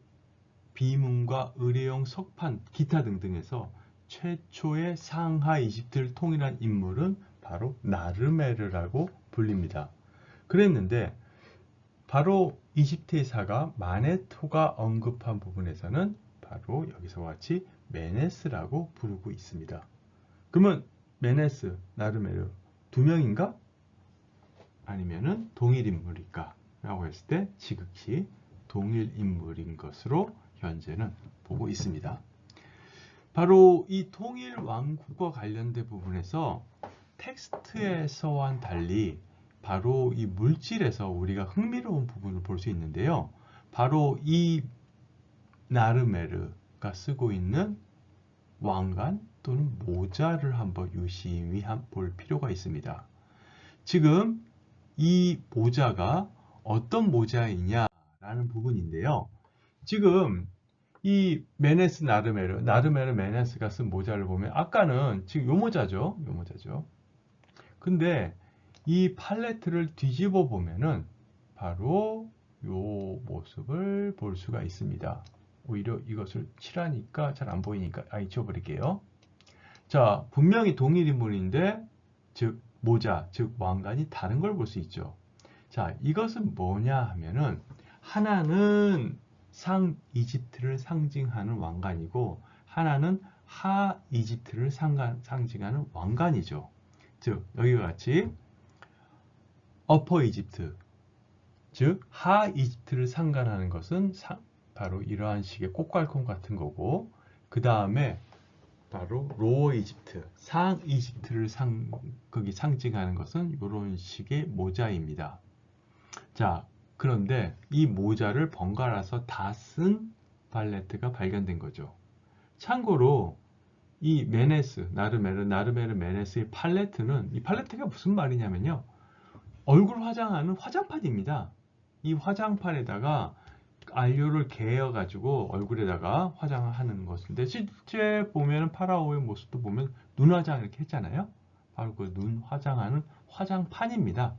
비문과 의뢰용 석판, 기타 등등에서 최초의 상하 이집트를 통일한 인물은 바로 나르메르라고 불립니다. 그랬는데 바로 이집트의 사가 마네토가 언급한 부분에서는 바로 여기서 같이 메네스라고 부르고 있습니다. 그러면 메네스, 나르메르 두 명인가? 아니면은 동일 인물일까? 라고 했을 때 지극히 동일 인물인 것으로 현재는 보고 있습니다. 바로 이 통일 왕국과 관련된 부분에서 텍스트에서와는 달리 바로 이 물질에서 우리가 흥미로운 부분을 볼 수 있는데요. 바로 이 나르메르가 쓰고 있는 왕관 또는 모자를 한번 유심히 볼 필요가 있습니다. 지금 이 모자가 어떤 모자이냐라는 부분인데요. 지금 이 메네스 나르메르 메네스가 쓴 모자를 보면 아까는 지금 요 모자죠. 요 모자죠. 근데 이 팔레트를 뒤집어 보면은 바로 요 모습을 볼 수가 있습니다. 오히려 이것을 칠하니까 잘 안 보이니까 잊어버릴게요. 자, 분명히 동일 인물인데 즉 모자, 즉 왕관이 다른 걸 볼 수 있죠. 자, 이것은 뭐냐 하면은 하나는 상 이집트를 상징하는 왕관이고 하나는 하 이집트를 상징하는 왕관이죠. 즉 여기와 같이 어퍼 이집트, 즉 하 이집트를 상관하는 것은 바로 이러한 식의 꽃갈콘 같은 거고, 그 다음에 바로 로어 이집트, 상 이집트를 거기 상징하는 것은 이런 식의 모자입니다. 자, 그런데 이 모자를 번갈아서 다 쓴 팔레트가 발견된 거죠. 참고로 이 메네스, 나르메르 메네스의 팔레트는 이 팔레트가 무슨 말이냐면요. 얼굴 화장하는 화장판입니다. 이 화장판에다가 안료를 개어 가지고 얼굴에다가 화장을 하는 것인데 실제 보면 파라오의 모습도 보면 눈 화장 이렇게 했잖아요. 바로 그 눈 화장하는 화장판입니다.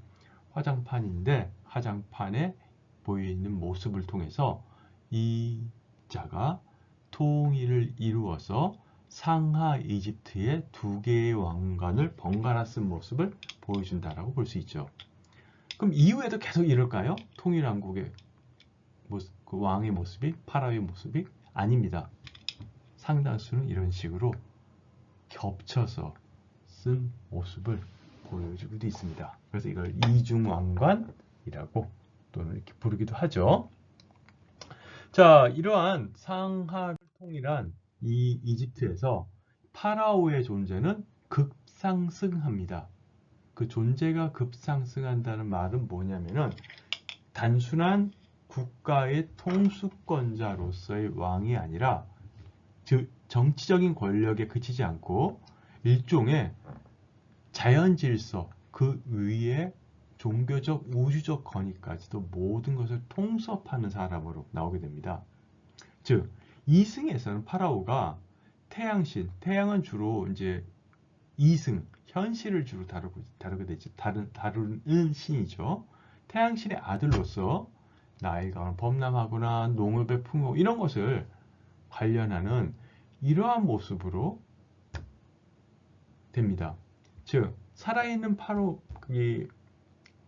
화장판인데 화장판에 보이는 모습을 통해서 이 자가 통일을 이루어서 상하 이집트의 두 개의 왕관을 번갈아 쓴 모습을 보여준다라고 볼 수 있죠. 그럼 이후에도 계속 이럴까요? 통일왕국의 모습, 그 왕의 모습이 파라오의 모습이 아닙니다. 상당수는 이런 식으로 겹쳐서 쓴 모습을 보여주고도 있습니다. 그래서 이걸 이중왕관이라고 또는 이렇게 부르기도 하죠. 자, 이러한 상하를 통일한 이 이집트에서 파라오의 존재는 급상승합니다. 그 존재가 급상승한다는 말은 뭐냐면은 단순한 국가의 통수권자로서의 왕이 아니라 즉 정치적인 권력에 그치지 않고 일종의 자연 질서 그 위에 종교적 우주적 권위까지도 모든 것을 통섭하는 사람으로 나오게 됩니다. 즉 이승에서는 파라오가 태양신, 태양은 주로 이제 이승, 현실을 주로 다루게 되죠. 다루는 신이죠. 태양신의 아들로서 나일강을 범람하거나 농업의 풍요 이런 것을 관련하는 이러한 모습으로 됩니다. 즉 살아있는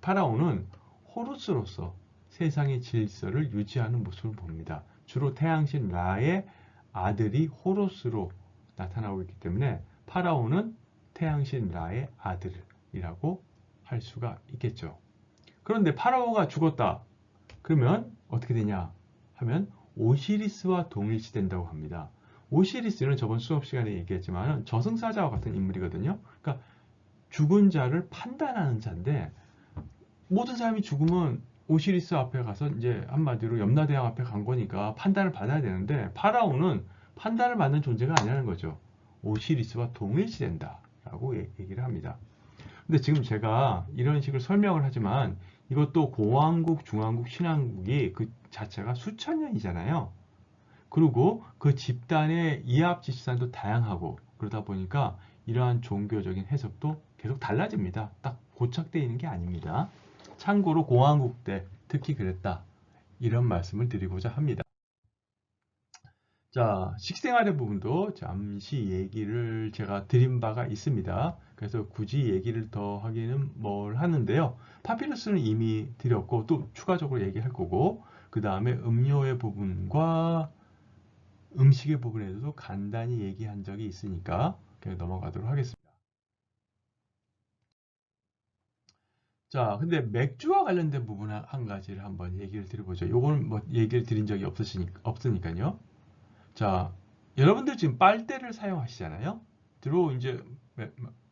파라오는 호루스로서 세상의 질서를 유지하는 모습을 봅니다. 주로 태양신 라의 아들이 호루스로 나타나고 있기 때문에 파라오는 태양신 라의 아들이라고 할 수가 있겠죠. 그런데 파라오가 죽었다. 그러면 어떻게 되냐 하면 오시리스와 동일시된다고 합니다. 오시리스는 저번 수업 시간에 얘기했지만 저승사자와 같은 인물이거든요. 그러니까 죽은 자를 판단하는 자인데, 모든 사람이 죽으면 오시리스 앞에 가서 이제 한마디로 염라대왕 앞에 간 거니까 판단을 받아야 되는데, 파라오는 판단을 받는 존재가 아니라는 거죠. 오시리스와 동일시된다 라고 얘기를 합니다. 근데 지금 제가 이런 식으로 설명을 하지만 이것도 고왕국, 중왕국, 신왕국이 그 자체가 수천 년이잖아요. 그리고 그 집단의 이합집산도 다양하고, 그러다 보니까 이러한 종교적인 해석도 계속 달라집니다. 딱 고착되어 있는 게 아닙니다. 참고로 고왕국 때 특히 그랬다, 이런 말씀을 드리고자 합니다. 자, 식생활의 부분도 잠시 얘기를 제가 드린 바가 있습니다. 그래서 굳이 얘기를 더 하기는 뭘 하는데요. 파피루스는 이미 드렸고 또 추가적으로 얘기할 거고, 그 다음에 음료의 부분과 음식의 부분에도 간단히 얘기한 적이 있으니까 그냥 넘어가도록 하겠습니다. 자, 근데 맥주와 관련된 부분 한 가지를 한번 얘기를 드려보죠. 요거는 뭐 얘기를 드린 적이 없으니까요. 자, 여러분들 지금 빨대를 사용하시잖아요. 주로 이제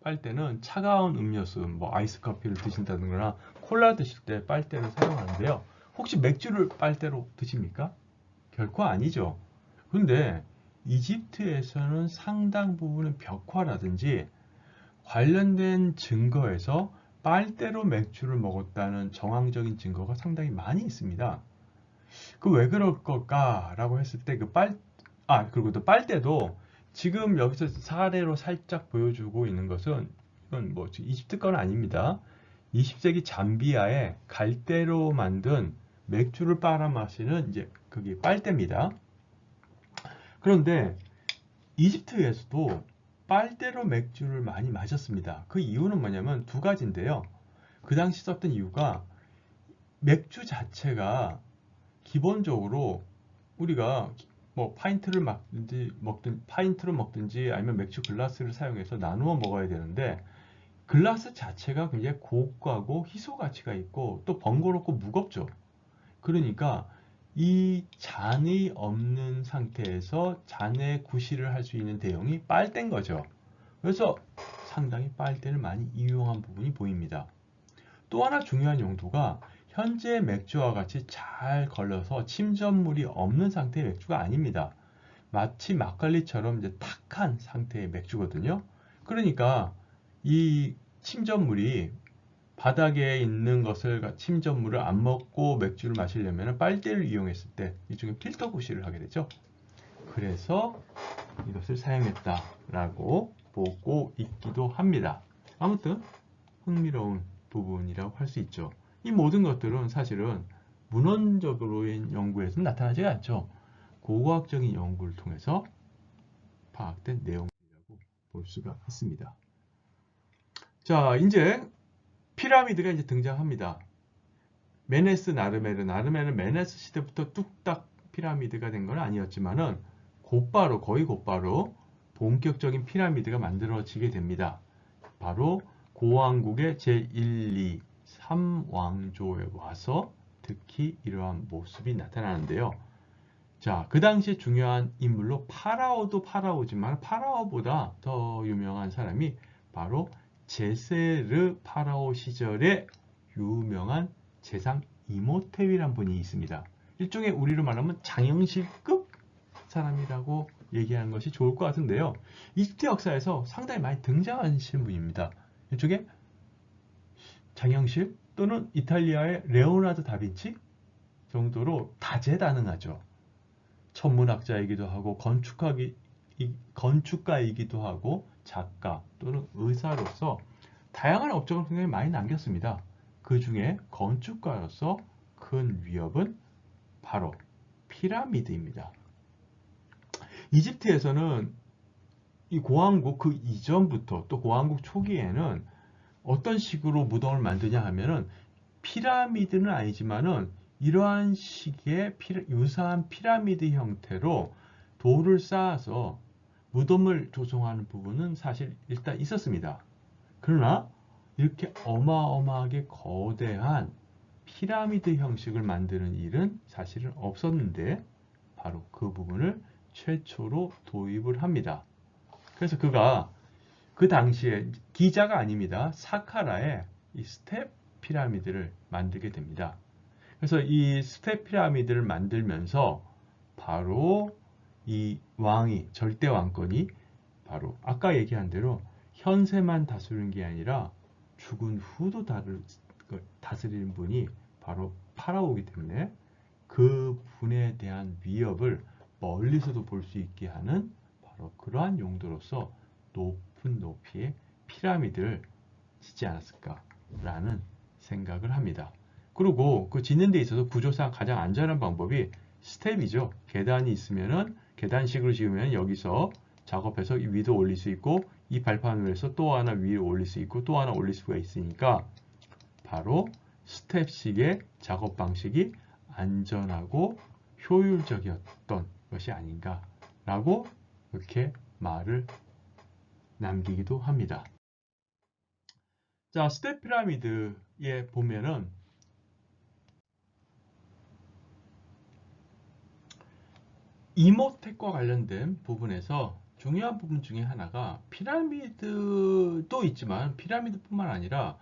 빨대는 차가운 음료수, 뭐 아이스 커피를 드신다거나 콜라 드실 때 빨대를 사용하는데요. 혹시 맥주를 빨대로 드십니까? 결코 아니죠. 근데 이집트에서는 상당 부분은 벽화라든지 관련된 증거에서 빨대로 맥주를 먹었다는 정황적인 증거가 상당히 많이 있습니다. 그 왜 그럴 걸까라고 했을 때 그리고 또 빨대도 지금 여기서 사례로 살짝 보여주고 있는 것은, 이건 뭐 이집트 건 아닙니다. 20세기 잠비아에 갈대로 만든 맥주를 빨아 마시는 이제 그게 빨대입니다. 그런데 이집트에서도 빨대로 맥주를 많이 마셨습니다. 그 이유는 뭐냐면 두 가지인데요. 그 당시 썼던 이유가 맥주 자체가 기본적으로 우리가 뭐 파인트를 먹든지 아니면 맥주 글라스를 사용해서 나누어 먹어야 되는데, 글라스 자체가 굉장히 고가고 희소 가치가 있고 또 번거롭고 무겁죠. 그러니까 이 잔이 없는 상태에서 잔에 구실을 할 수 있는 대용이 빨대인 거죠. 그래서 상당히 빨대를 많이 이용한 부분이 보입니다. 또 하나 중요한 용도가 현재 맥주와 같이 잘 걸러서 침전물이 없는 상태의 맥주가 아닙니다. 마치 막걸리처럼 이제 탁한 상태의 맥주거든요. 그러니까 이 침전물이 바닥에 있는 침전물을 안 먹고 맥주를 마시려면 빨대를 이용했을 때 일종의 필터 구실을 하게 되죠. 그래서 이것을 사용했다라고 보고 있기도 합니다. 아무튼 흥미로운 부분이라고 할 수 있죠. 이 모든 것들은 사실은 문헌적으로의 연구에서는 나타나지 않죠. 고고학적인 연구를 통해서 파악된 내용이라고 볼 수가 있습니다. 자, 이제 피라미드가 이제 등장합니다. 나르메르는 메네스 시대부터 뚝딱 피라미드가 된 건 아니었지만은 거의 곧바로 본격적인 피라미드가 만들어지게 됩니다. 바로 고왕국의 제1, 2, 3왕조에 와서 특히 이러한 모습이 나타나는데요. 자, 그 당시 중요한 인물로 파라오도 파라오지만 파라오보다 더 유명한 사람이 바로 제세르 파라오 시절의 유명한 제상 이모테비란 분이 있습니다. 일종의 우리로 말하면 장영실급 사람이라고 얘기하는 것이 좋을 것 같은데요. 이집트 역사에서 상당히 많이 등장하시는 분입니다. 이쪽에 장영실 또는 이탈리아의 레오나르도 다빈치 정도로 다재다능하죠. 천문학자이기도 하고 건축가이기도 하고 작가 또는 의사로서 다양한 업적을 굉장히 많이 남겼습니다. 그 중에 건축가로서 큰 위협은 바로 피라미드입니다. 이집트에서는 이 고왕국 그 이전부터 또 고왕국 초기에는 어떤 식으로 무덤을 만드냐 하면은 피라미드는 아니지만은 이러한 식의 유사한 피라미드 형태로 돌을 쌓아서 무덤을 조성하는 부분은 사실 일단 있었습니다. 그러나 이렇게 어마어마하게 거대한 피라미드 형식을 만드는 일은 사실은 없었는데 바로 그 부분을 최초로 도입을 합니다. 그래서 그가 그 당시에 기자가 아닙니다. 사카라에 이 스텝 피라미드를 만들게 됩니다. 그래서 이 스텝 피라미드를 만들면서 바로 이 왕이 절대 왕권이 바로 아까 얘기한 대로 현세만 다스리는 게 아니라 죽은 후도 다스리는 분이 바로 파라오이기 때문에 그 분에 대한 위협을 멀리서도 볼 수 있게 하는 바로 그러한 용도로서 높은 높이의 피라미드를 짓지 않았을까라는 생각을 합니다. 그리고 그 짓는 데 있어서 구조상 가장 안전한 방법이 스텝이죠. 계단이 있으면은 계단식으로 지으면 여기서 작업해서 위도 올릴 수 있고 이 발판 위에서 또 하나 위로 올릴 수 있고 또 하나 올릴 수가 있으니까 바로 스텝식의 작업 방식이 안전하고 효율적이었던 것이 아닌가라고 이렇게 말을 남기기도 합니다. 자, 스텝 피라미드에 보면은 이모텍과 관련된 부분에서 중요한 부분 중에 하나가 피라미드도 있지만 피라미드뿐만 아니라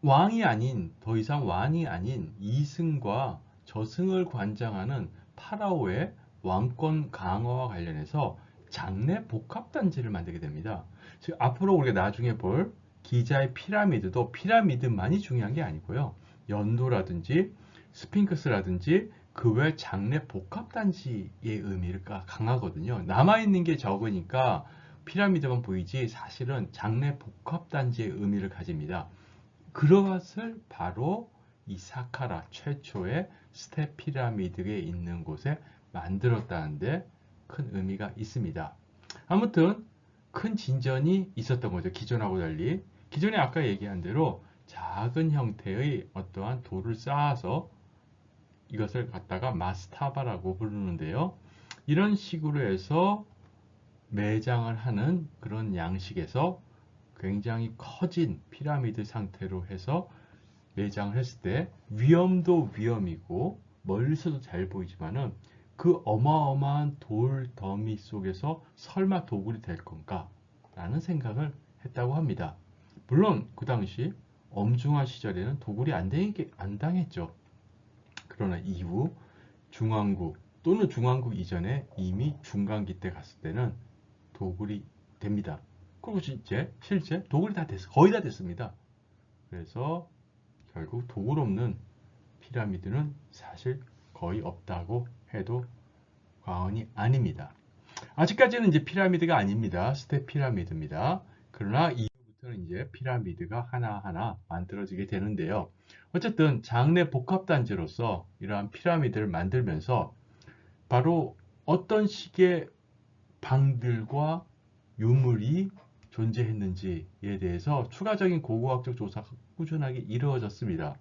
왕이 아닌 더 이상 왕이 아닌 이승과 저승을 관장하는 파라오의 왕권 강화와 관련해서 장내 복합단지를 만들게 됩니다. 즉 앞으로 우리가 나중에 볼 기자의 피라미드도 피라미드만이 중요한 게 아니고요. 연도라든지 스핑크스라든지 그 외 장내 복합단지의 의미가 강하거든요. 남아있는 게 적으니까 피라미드만 보이지 사실은 장내 복합단지의 의미를 가집니다. 그것을 바로 이 사카라 최초의 스텝 피라미드에 있는 곳에 만들었다는데 큰 의미가 있습니다. 아무튼 큰 진전이 있었던 거죠. 기존하고 달리. 기존에 아까 얘기한 대로 작은 형태의 어떠한 돌을 쌓아서 이것을 갖다가 마스타바라고 부르는데요. 이런 식으로 해서 매장을 하는 그런 양식에서 굉장히 커진 피라미드 상태로 해서 매장을 했을 때 위험도 위험이고 멀리서도 잘 보이지만은 그 어마어마한 돌 더미 속에서 설마 도굴이 될 건가 라는 생각을 했다고 합니다. 물론 그 당시 엄중한 시절에는 도굴이 안 당했죠. 그러나 이후 중왕국 또는 중왕국 이전에 이미 중간기 때 갔을 때는 도굴이 됩니다. 그리고 실제 도굴이 거의 다 됐습니다. 그래서 결국 도굴 없는 피라미드는 사실 거의 없다고 해도 과언이 아닙니다. 아직까지는 이제 피라미드가 아닙니다. 스텝 피라미드입니다. 그러나 이후부터는 이제 피라미드가 하나하나 만들어지게 되는데요. 어쨌든 장내 복합단지로서 이러한 피라미드를 만들면서 바로 어떤 식의 방들과 유물이 존재했는지에 대해서 추가적인 고고학적 조사가 꾸준하게 이루어졌습니다.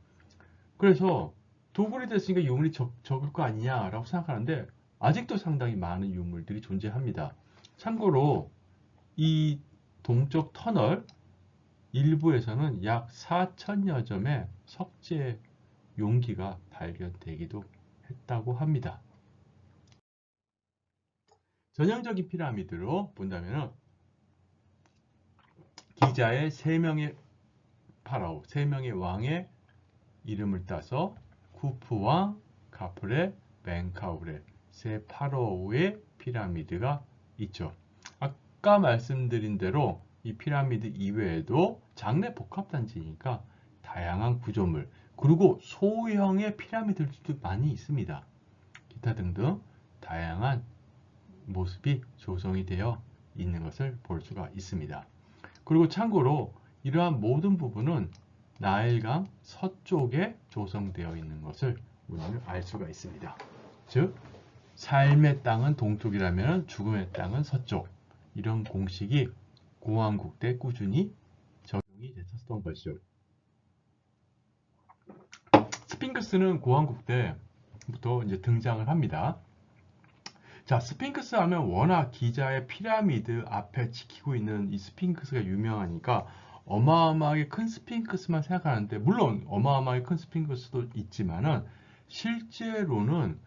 그래서 도굴이 됐으니까 유물이 적을 거 아니냐라고 생각하는데 아직도 상당히 많은 유물들이 존재합니다. 참고로 이 동쪽 터널 일부에서는 약 4천여 점의 석재 용기가 발견되기도 했다고 합니다. 전형적인 피라미드로 본다면 기자의 3명의 파라오, 3명의 왕의 이름을 따서 쿠프왕, 카프레, 멘카우레 세 파라오의 피라미드가 있죠. 아까 말씀드린 대로 이 피라미드 이외에도 장내 복합단지니까 다양한 구조물 그리고 소형의 피라미드들도 많이 있습니다. 기타 등등 다양한 모습이 조성이 되어 있는 것을 볼 수가 있습니다. 그리고 참고로 이러한 모든 부분은 나일강 서쪽에 조성되어 있는 것을 우리는 알 수가 있습니다. 즉 삶의 땅은 동쪽이라면 죽음의 땅은 서쪽 이런 공식이 공왕국 때 꾸준히 적용이 됐었던 것이죠. 스핑크스는 고왕국 때부터 이제 등장을 합니다. 자, 스핑크스 하면 워낙 기자의 피라미드 앞에 지키고 있는 이 스핑크스가 유명하니까 어마어마하게 큰 스핑크스만 생각하는데, 물론 어마어마하게 큰 스핑크스도 있지만은 실제로는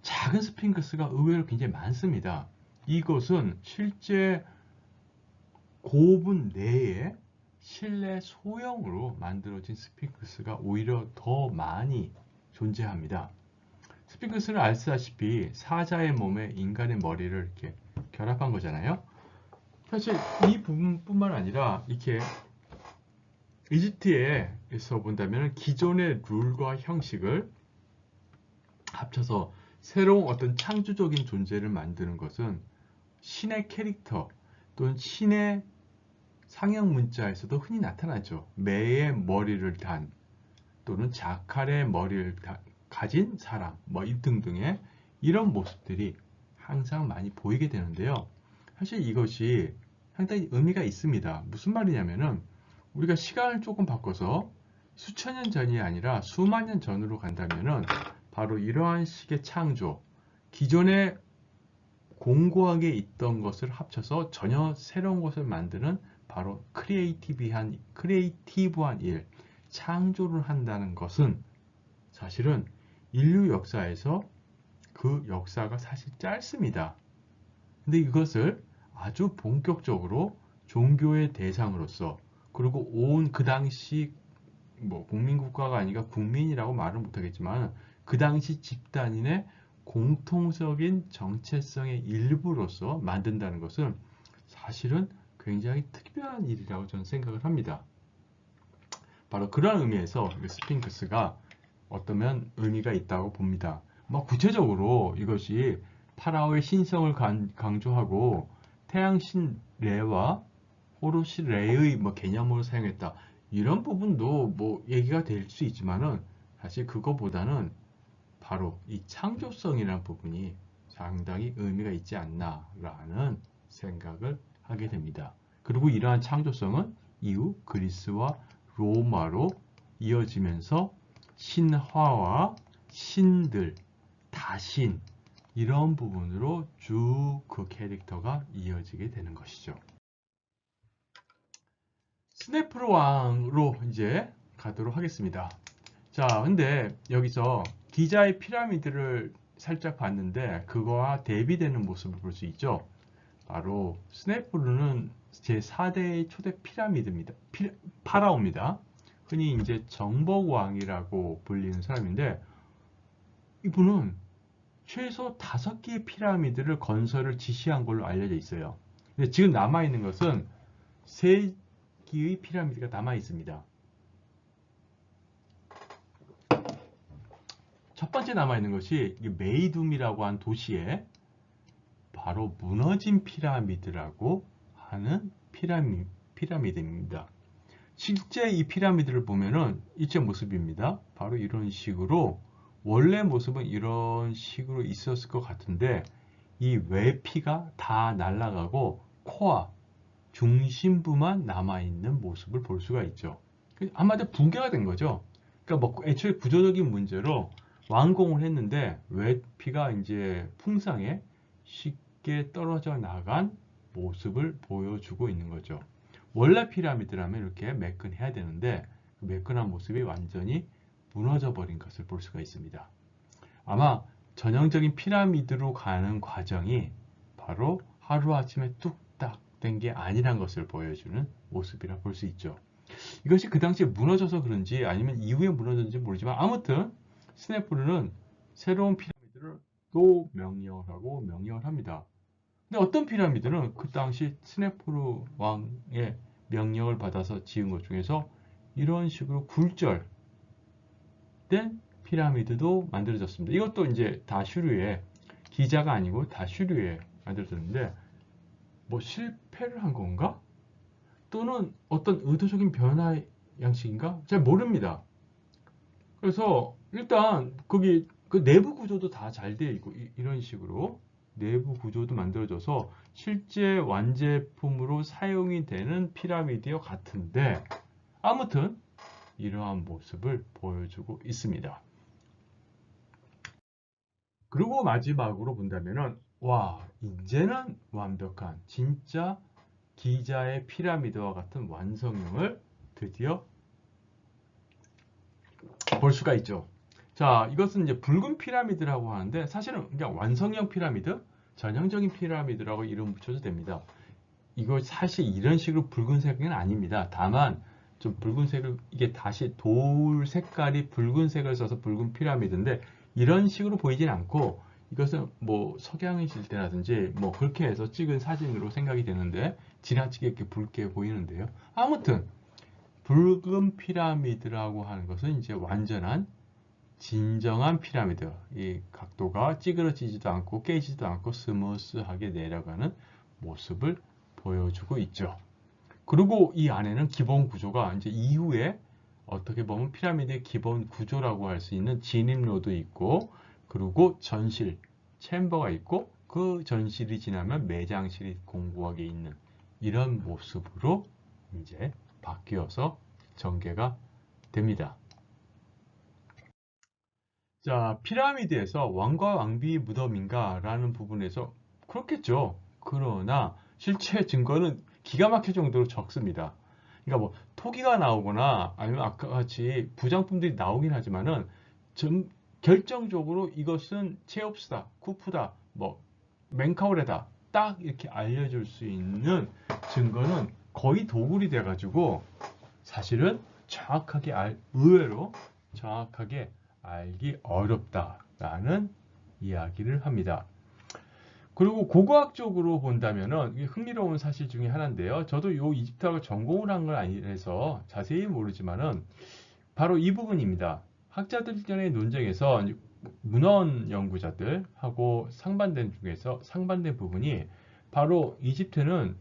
작은 스핑크스가 의외로 굉장히 많습니다. 이것은 실제 고분 내에 실내 소형으로 만들어진 스핑크스가 오히려 더 많이 존재합니다. 스핑크스는 아시다시피 사자의 몸에 인간의 머리를 이렇게 결합한 거잖아요. 사실 이 부분뿐만 아니라 이렇게 이집트에서 본다면 기존의 룰과 형식을 합쳐서 새로운 어떤 창조적인 존재를 만드는 것은 신의 캐릭터 또는 신의 상형 문자에서도 흔히 나타나죠. 매의 머리를 단 또는 자칼의 머리를 가진 사람 뭐 등등의 이런 모습들이 항상 많이 보이게 되는데요. 사실 이것이 상당히 의미가 있습니다. 무슨 말이냐면은 우리가 시간을 조금 바꿔서 수천 년 전이 아니라 수만 년 전으로 간다면은 바로 이러한 식의 창조, 기존에 공고하게 있던 것을 합쳐서 전혀 새로운 것을 만드는 바로 크리에이티브한 일, 창조를 한다는 것은 사실은 인류 역사에서 그 역사가 사실 짧습니다. 근데 이것을 아주 본격적으로 종교의 대상으로서, 그리고 온 그 당시 뭐 국민국가가 아니라 국민이라고 말은 못하겠지만 그 당시 집단인의 공통적인 정체성의 일부로서 만든다는 것은 사실은 굉장히 특별한 일이라고 저는 생각을 합니다. 바로 그런 의미에서 스핑크스가 어떠면 의미가 있다고 봅니다. 뭐 구체적으로 이것이 파라오의 신성을 강조하고 태양신 레와 호루시 레의 뭐 개념으로 사용했다, 이런 부분도 뭐 얘기가 될 수 있지만은 사실 그거보다는 바로 이 창조성이라는 부분이 상당히 의미가 있지 않나라는 생각을 하게 됩니다. 그리고 이러한 창조성은 이후 그리스와 로마로 이어지면서 신화와 신들, 다신 이런 부분으로 쭉 그 캐릭터가 이어지게 되는 것이죠. 스네프르 왕으로 이제 가도록 하겠습니다. 자, 근데 여기서 기자의 피라미드를 살짝 봤는데 그거와 대비되는 모습을 볼 수 있죠. 바로 스네프르는 제4대의 초대 피라미드입니다. 파라오입니다. 흔히 이제 정복왕이라고 불리는 사람인데, 이분은 최소 5개의 피라미드를 건설을 지시한 걸로 알려져 있어요. 근데 지금 남아있는 것은 3개의 피라미드가 남아있습니다. 첫 번째 남아있는 것이 메이둠이라고 한 도시에 바로 무너진 피라미드라고 하는 피라미드입니다. 실제 이 피라미드를 보면은 이제 모습입니다. 바로 이런 식으로, 원래 모습은 이런 식으로 있었을 것 같은데 이 외피가 다 날아가고 코어 중심부만 남아있는 모습을 볼 수가 있죠. 한마디로 붕괴가 된 거죠. 그러니까 뭐 애초에 구조적인 문제로 완공을 했는데 외피가 이제 풍상에 쉽게 떨어져 나간 모습을 보여주고 있는 거죠. 원래 피라미드라면 이렇게 매끈해야 되는데 그 매끈한 모습이 완전히 무너져 버린 것을 볼 수가 있습니다. 아마 전형적인 피라미드로 가는 과정이 바로 하루아침에 뚝딱 된 게 아니란 것을 보여주는 모습이라 볼 수 있죠. 이것이 그 당시에 무너져서 그런지 아니면 이후에 무너졌는지 모르지만 아무튼 스네프르는 새로운 피라미드를 또 명령을 합니다. 근데 어떤 피라미드는 그 당시 스네프르 왕의 명령을 받아서 지은 것 중에서 이런 식으로 굴절된 피라미드도 만들어졌습니다. 이것도 이제 다슈르에, 기자가 아니고 다슈르에 만들어졌는데 뭐 실패를 한 건가? 또는 어떤 의도적인 변화 양식인가? 잘 모릅니다. 그래서 일단 거기 그 내부 구조도 다 잘 되어 있고 이런 식으로 내부 구조도 만들어져서 실제 완제품으로 사용이 되는 피라미드와 같은데, 아무튼 이러한 모습을 보여주고 있습니다. 그리고 마지막으로 본다면은 와, 이제는 완벽한 진짜 기자의 피라미드와 같은 완성형을 드디어 볼 수가 있죠. 자, 이것은 이제 붉은 피라미드라고 하는데 사실은 그냥 완성형 피라미드, 전형적인 피라미드라고 이름 붙여도 됩니다. 이거 사실 이런 식으로 붉은색은 아닙니다. 다만 좀 붉은색을 이게 다시 돌 색깔이 붉은색을 써서 붉은 피라미드인데 이런 식으로 보이진 않고 이것은 뭐 석양이 질 때라든지 뭐 그렇게 해서 찍은 사진으로 생각이 되는데 지나치게 이렇게 붉게 보이는데요. 아무튼 붉은 피라미드라고 하는 것은 이제 완전한 진정한 피라미드. 이 각도가 찌그러지지도 않고 깨지지도 않고 스무스하게 내려가는 모습을 보여주고 있죠. 그리고 이 안에는 기본 구조가 이제 이후에 어떻게 보면 피라미드의 기본 구조라고 할 수 있는 진입로도 있고 그리고 전실, 챔버가 있고 그 전실이 지나면 매장실이 공고하게 있는 이런 모습으로 이제 바뀌어서 전개가 됩니다. 자, 피라미드에서 왕과 왕비의 무덤인가 라는 부분에서 그렇겠죠. 그러나 실제 증거는 기가 막힐 정도로 적습니다. 그러니까 뭐 토기가 나오거나 아니면 아까 같이 부장품들이 나오긴 하지만은 결정적으로 이것은 체옵스다, 쿠프다, 뭐 멘카오레다 딱 이렇게 알려줄 수 있는 증거는 거의 도굴이 돼가지고 사실은 의외로 정확하게 알기 어렵다라는 이야기를 합니다. 그리고 고고학적으로 본다면은 흥미로운 사실 중에 하나인데요. 저도 요 이집트학을 전공을 한 건 아니라서 자세히 모르지만은 바로 이 부분입니다. 학자들 간의 논쟁에서 문헌 연구자들하고 상반된 부분이 바로 이집트는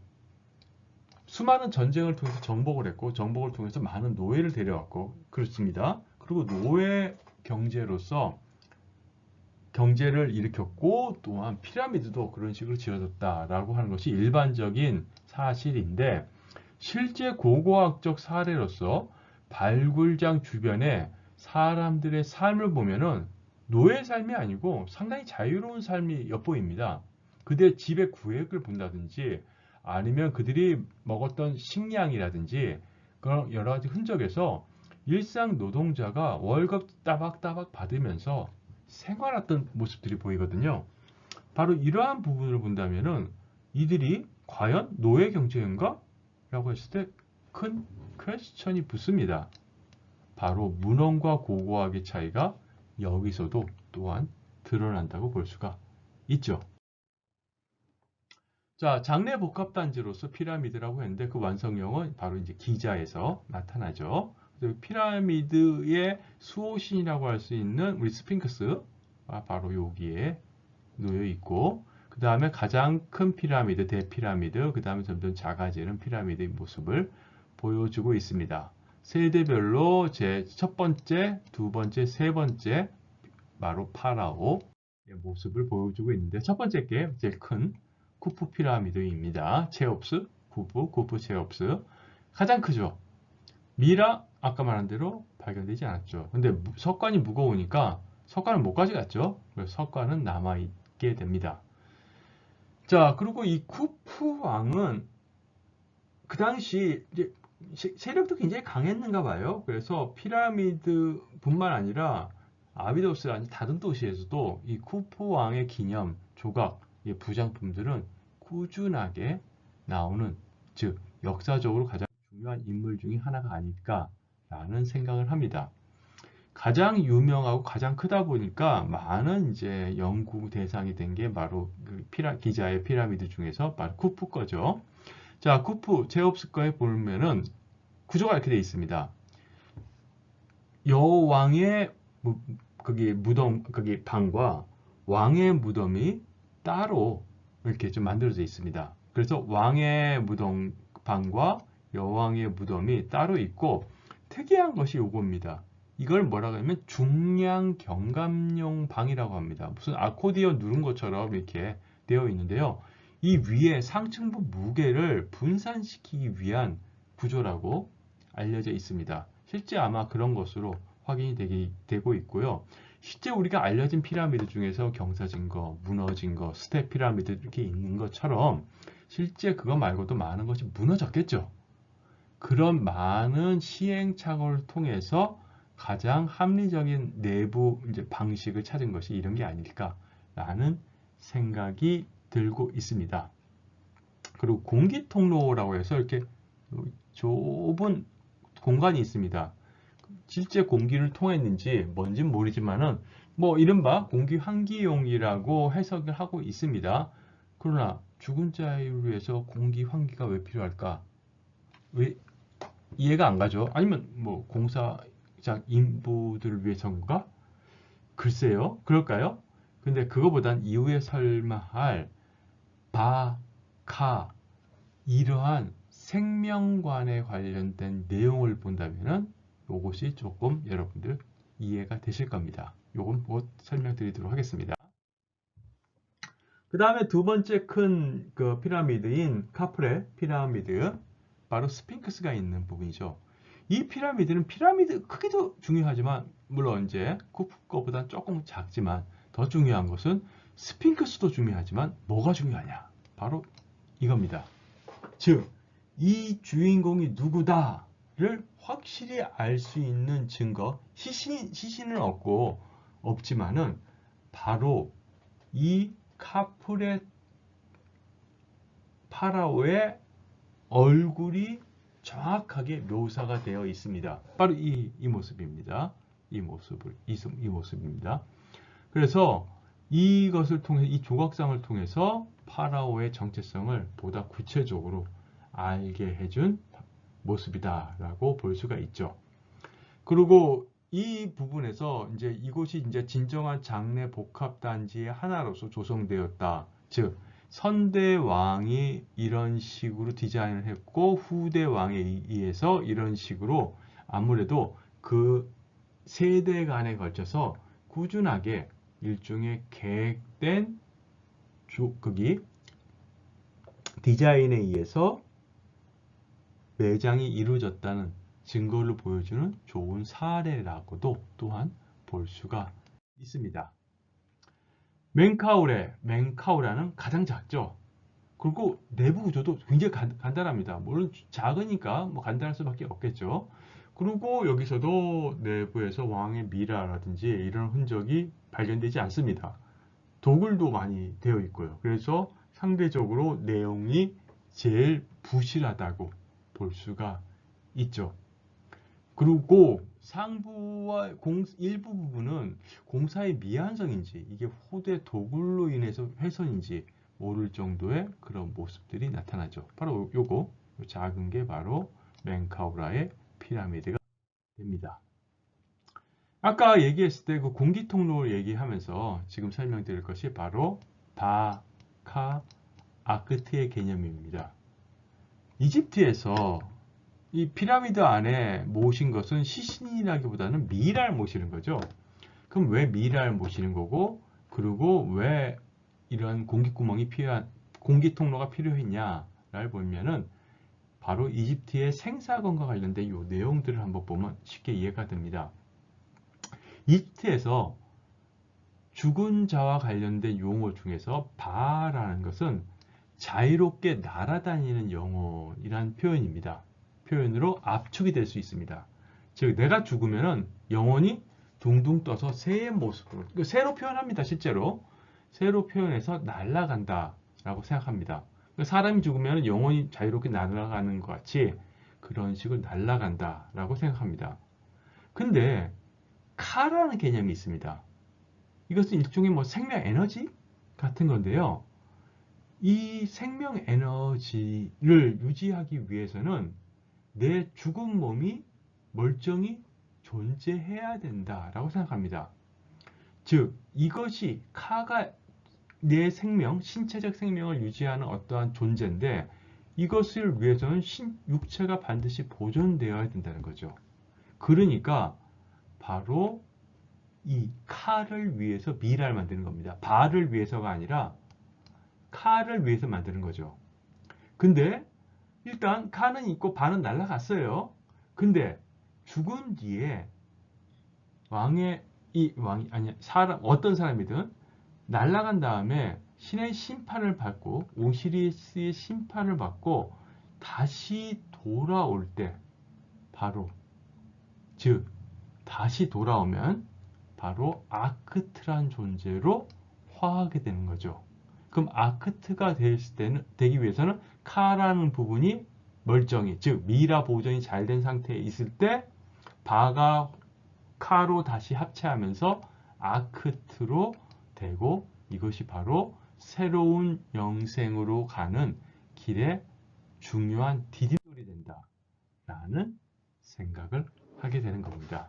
수많은 전쟁을 통해서 정복을 했고 정복을 통해서 많은 노예를 데려왔고 그렇습니다. 그리고 노예 경제로서 경제를 일으켰고 또한 피라미드도 그런 식으로 지어졌다라고 하는 것이 일반적인 사실인데 실제 고고학적 사례로서 발굴장 주변에 사람들의 삶을 보면은 노예 삶이 아니고 상당히 자유로운 삶이 엿보입니다. 그들 집의 구획을 본다든지 아니면 그들이 먹었던 식량이라든지 그런 여러 가지 흔적에서 일상 노동자가 월급 따박따박 받으면서 생활했던 모습들이 보이거든요. 바로 이러한 부분을 본다면은 이들이 과연 노예 경제인가? 라고 했을 때 큰 퀘스천이 붙습니다. 바로 문헌과 고고학의 차이가 여기서도 또한 드러난다고 볼 수가 있죠. 자, 장래 복합단지로서 피라미드라고 했는데 그 완성형은 바로 이제 기자에서 나타나죠. 피라미드의 수호신이라고 할 수 있는 우리 스핑크스가 바로 여기에 놓여 있고 그 다음에 가장 큰 피라미드, 대피라미드, 그 다음에 점점 작아지는 피라미드의 모습을 보여주고 있습니다. 세대별로 첫 번째, 두 번째, 세 번째 바로 파라오의 모습을 보여주고 있는데 첫 번째 게 제일 큰 쿠프 피라미드입니다. 체옵스, 쿠프 체옵스 가장 크죠. 미라 아까 말한 대로 발견되지 않았죠. 근데 석관이 무거우니까 석관을 못 가져갔죠. 그래서 석관은 남아있게 됩니다. 자, 그리고 이 쿠프 왕은 그 당시 이제 세력도 굉장히 강했는가 봐요. 그래서 피라미드뿐만 아니라 아비도스 아닌 다른 도시에서도 이 쿠프 왕의 기념 조각, 부장품들은 꾸준하게 나오는, 즉 역사적으로 가장 중요한 인물 중에 하나가 아닐까라는 생각을 합니다. 가장 유명하고 가장 크다 보니까 많은 이제 연구 대상이 된 게 바로 기자의 피라미드 중에서 바로 쿠프 거죠. 자, 쿠프 체옵스 거에 보면은 구조가 이렇게 되어 있습니다. 여왕의 거기 무덤, 거기 방과 왕의 무덤이 따로 이렇게 좀 만들어져 있습니다. 그래서 왕의 무덤 방과 여왕의 무덤이 따로 있고 특이한 것이 요겁니다. 이걸 뭐라고 하냐면 중량 경감용 방이라고 합니다. 무슨 아코디언 누른 것처럼 이렇게 되어 있는데요. 이 위에 상층부 무게를 분산시키기 위한 구조라고 알려져 있습니다. 실제 아마 그런 것으로 확인이 되고 있고요. 실제 우리가 알려진 피라미드 중에서 경사진 거, 무너진 거, 스텝 피라미드 이렇게 있는 것처럼 실제 그거 말고도 많은 것이 무너졌겠죠. 그런 많은 시행착오를 통해서 가장 합리적인 내부 이제 방식을 찾은 것이 이런 게 아닐까라는 생각이 들고 있습니다. 그리고 공기 통로라고 해서 이렇게 좁은 공간이 있습니다. 실제 공기를 통했는지 뭔지는 모르지만은 뭐 이른바 공기 환기용이라고 해석을 하고 있습니다. 그러나 죽은 자를 위해서 공기 환기가 왜 필요할까? 왜 이해가 안 가죠? 아니면 뭐 공사장 인부들을 위해서인가? 글쎄요. 그럴까요? 근데 그거보단 이후에 설명할 바, 카 이러한 생명관에 관련된 내용을 본다면은 이것이 조금 여러분들 이해가 되실 겁니다. 요건 곧 설명드리도록 하겠습니다. 그 다음에 두 번째 큰 그 피라미드인 카프레 피라미드, 바로 스핑크스가 있는 부분이죠. 이 피라미드는 피라미드 크기도 중요하지만 물론 이제 쿠프거보다 조금 작지만 더 중요한 것은 스핑크스도 중요하지만 뭐가 중요하냐? 바로 이겁니다. 즉, 이 주인공이 누구다를 확실히 알 수 있는 증거, 시신은 없지만은 바로 이 카프레 파라오의 얼굴이 정확하게 묘사가 되어 있습니다. 바로 이 모습입니다. 이 모습입니다. 그래서 이것을 통해 이 조각상을 통해서 파라오의 정체성을 보다 구체적으로 알게 해준 모습이다라고 볼 수가 있죠. 그리고 이 부분에서 이제 이곳이 이제 진정한 장래 복합 단지의 하나로서 조성되었다. 즉 선대 왕이 이런 식으로 디자인을 했고 후대 왕에 의해서 이런 식으로 아무래도 그 세대 간에 걸쳐서 꾸준하게 일종의 계획된 디자인에 의해서 매장이 이루어졌다는 증거를 보여주는 좋은 사례라고도 또한 볼 수가 있습니다. 멘카우라는 가장 작죠. 그리고 내부 구조도 굉장히 간단합니다. 물론 작으니까 뭐 간단할 수밖에 없겠죠. 그리고 여기서도 내부에서 왕의 미라라든지 이런 흔적이 발견되지 않습니다. 도굴도 많이 되어 있고요. 그래서 상대적으로 내용이 제일 부실하다고 볼 수가 있죠. 그리고 상부와 일부 부분은 공사의 미완성인지 이게 후대 도굴로 인해서 훼손인지 모를 정도의 그런 모습들이 나타나죠. 바로 요거 작은 게 바로 멘카우라의 피라미드가 됩니다. 아까 얘기했을 때 그 공기 통로 얘기하면서 지금 설명드릴 것이 바로 바카 아크트의 개념입니다. 이집트에서 이 피라미드 안에 모신 것은 시신이라기보다는 미라를 모시는 거죠. 그럼 왜 미라를 모시는 거고, 그리고 왜 이런 공기 통로가 필요했냐를 보면은 바로 이집트의 생사건과 관련된 이 내용들을 한번 보면 쉽게 이해가 됩니다. 이집트에서 죽은 자와 관련된 용어 중에서 바라는 것은 자유롭게 날아다니는 영혼이란 표현입니다. 표현으로 압축이 될 수 있습니다. 즉 내가 죽으면은 영혼이 둥둥 떠서 새의 모습으로, 새로 표현합니다. 실제로 새로 표현해서 날아간다 라고 생각합니다. 사람이 죽으면 영혼이 자유롭게 날아가는 것 같이 그런 식으로 날아간다 라고 생각합니다. 근데 카라는 개념이 있습니다. 이것은 일종의 뭐 생명 에너지 같은 건데요. 이 생명 에너지를 유지하기 위해서는 내 죽은 몸이 멀쩡히 존재해야 된다라고 생각합니다. 즉 이것이 카가 내 생명, 신체적 생명을 유지하는 어떠한 존재인데 이것을 위해서는 육체가 반드시 보존되어야 된다는 거죠. 그러니까 바로 이 카를 위해서 미라를 만드는 겁니다. 바를 위해서가 아니라 카를 위해서 만드는 거죠. 근데 일단 카는 있고 바는 날아갔어요. 근데 죽은 뒤에 어떤 사람이든 날아간 다음에 신의 심판을 받고 오시리스의 심판을 받고 다시 돌아올 때 바로 다시 돌아오면 바로 아크트란 존재로 화하게 되는 거죠. 그럼 아크트가 되기 위해서는 카라는 부분이 멀쩡히, 즉 미라 보존이 잘 된 상태에 있을 때 바가 카로 다시 합체하면서 아크트로 되고, 이것이 바로 새로운 영생으로 가는 길에 중요한 디딤돌이 된다 라는 생각을 하게 되는 겁니다.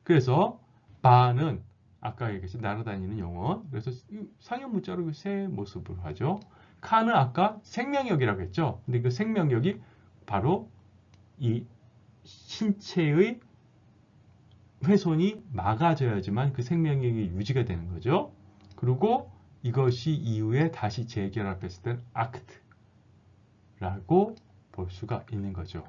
그래서 바는 아까 얘기했듯이 날아다니는 영혼, 그래서 상형 문자로 새 모습을 하죠. 카는 아까 생명력이라고 했죠. 근데 그 생명력이 바로 이 신체의 훼손이 막아져야지만 그 생명력이 유지가 되는 거죠. 그리고 이것이 이후에 다시 재결합했을 땐 아크트라고 볼 수가 있는 거죠.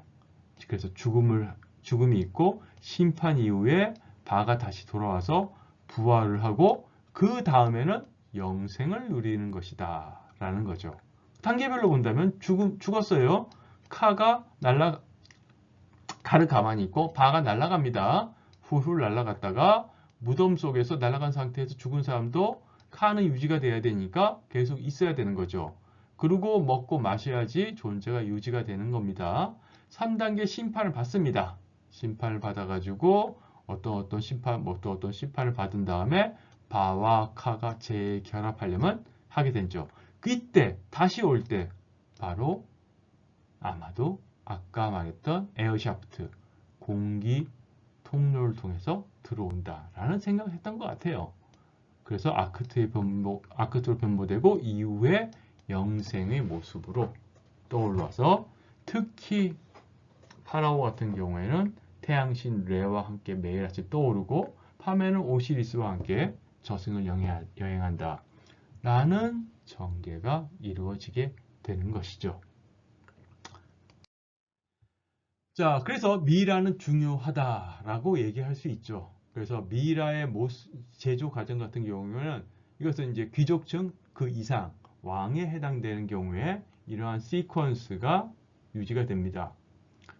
그래서 죽음이 있고 심판 이후에 바가 다시 돌아와서 부활을 하고 그 다음에는 영생을 누리는 것이다 라는 거죠. 단계별로 본다면 죽었어요. 카를 가만히 있고 바가 날아갑니다. 훌훌 날아갔다가 무덤 속에서 날아간 상태에서 죽은 사람도 카는 유지가 돼야 되니까 계속 있어야 되는 거죠. 그리고 먹고 마셔야지 존재가 유지가 되는 겁니다. 3단계 심판을 받습니다. 심판을 받아가지고 어떤 심판을 받은 다음에 바와 카가 재결합하려면 하게 되죠. 그때 다시 올 때 바로 아마도 아까 말했던 에어샤프트, 공기 통로를 통해서 들어온다라는 생각을 했던 것 같아요. 그래서 아크트로 변모되고 이후에 영생의 모습으로 떠올라서, 특히 파라오 같은 경우에는 태양신 레와 함께 매일 아침 떠오르고 밤에는 오시리스와 함께 저승을 여행한다 라는 전개가 이루어지게 되는 것이죠. 자, 그래서 미라는 중요하다라고 얘기할 수 있죠. 그래서 미라의 제조 과정 같은 경우에는 이것은 이제 귀족층 그 이상 왕에 해당되는 경우에 이러한 시퀀스가 유지가 됩니다.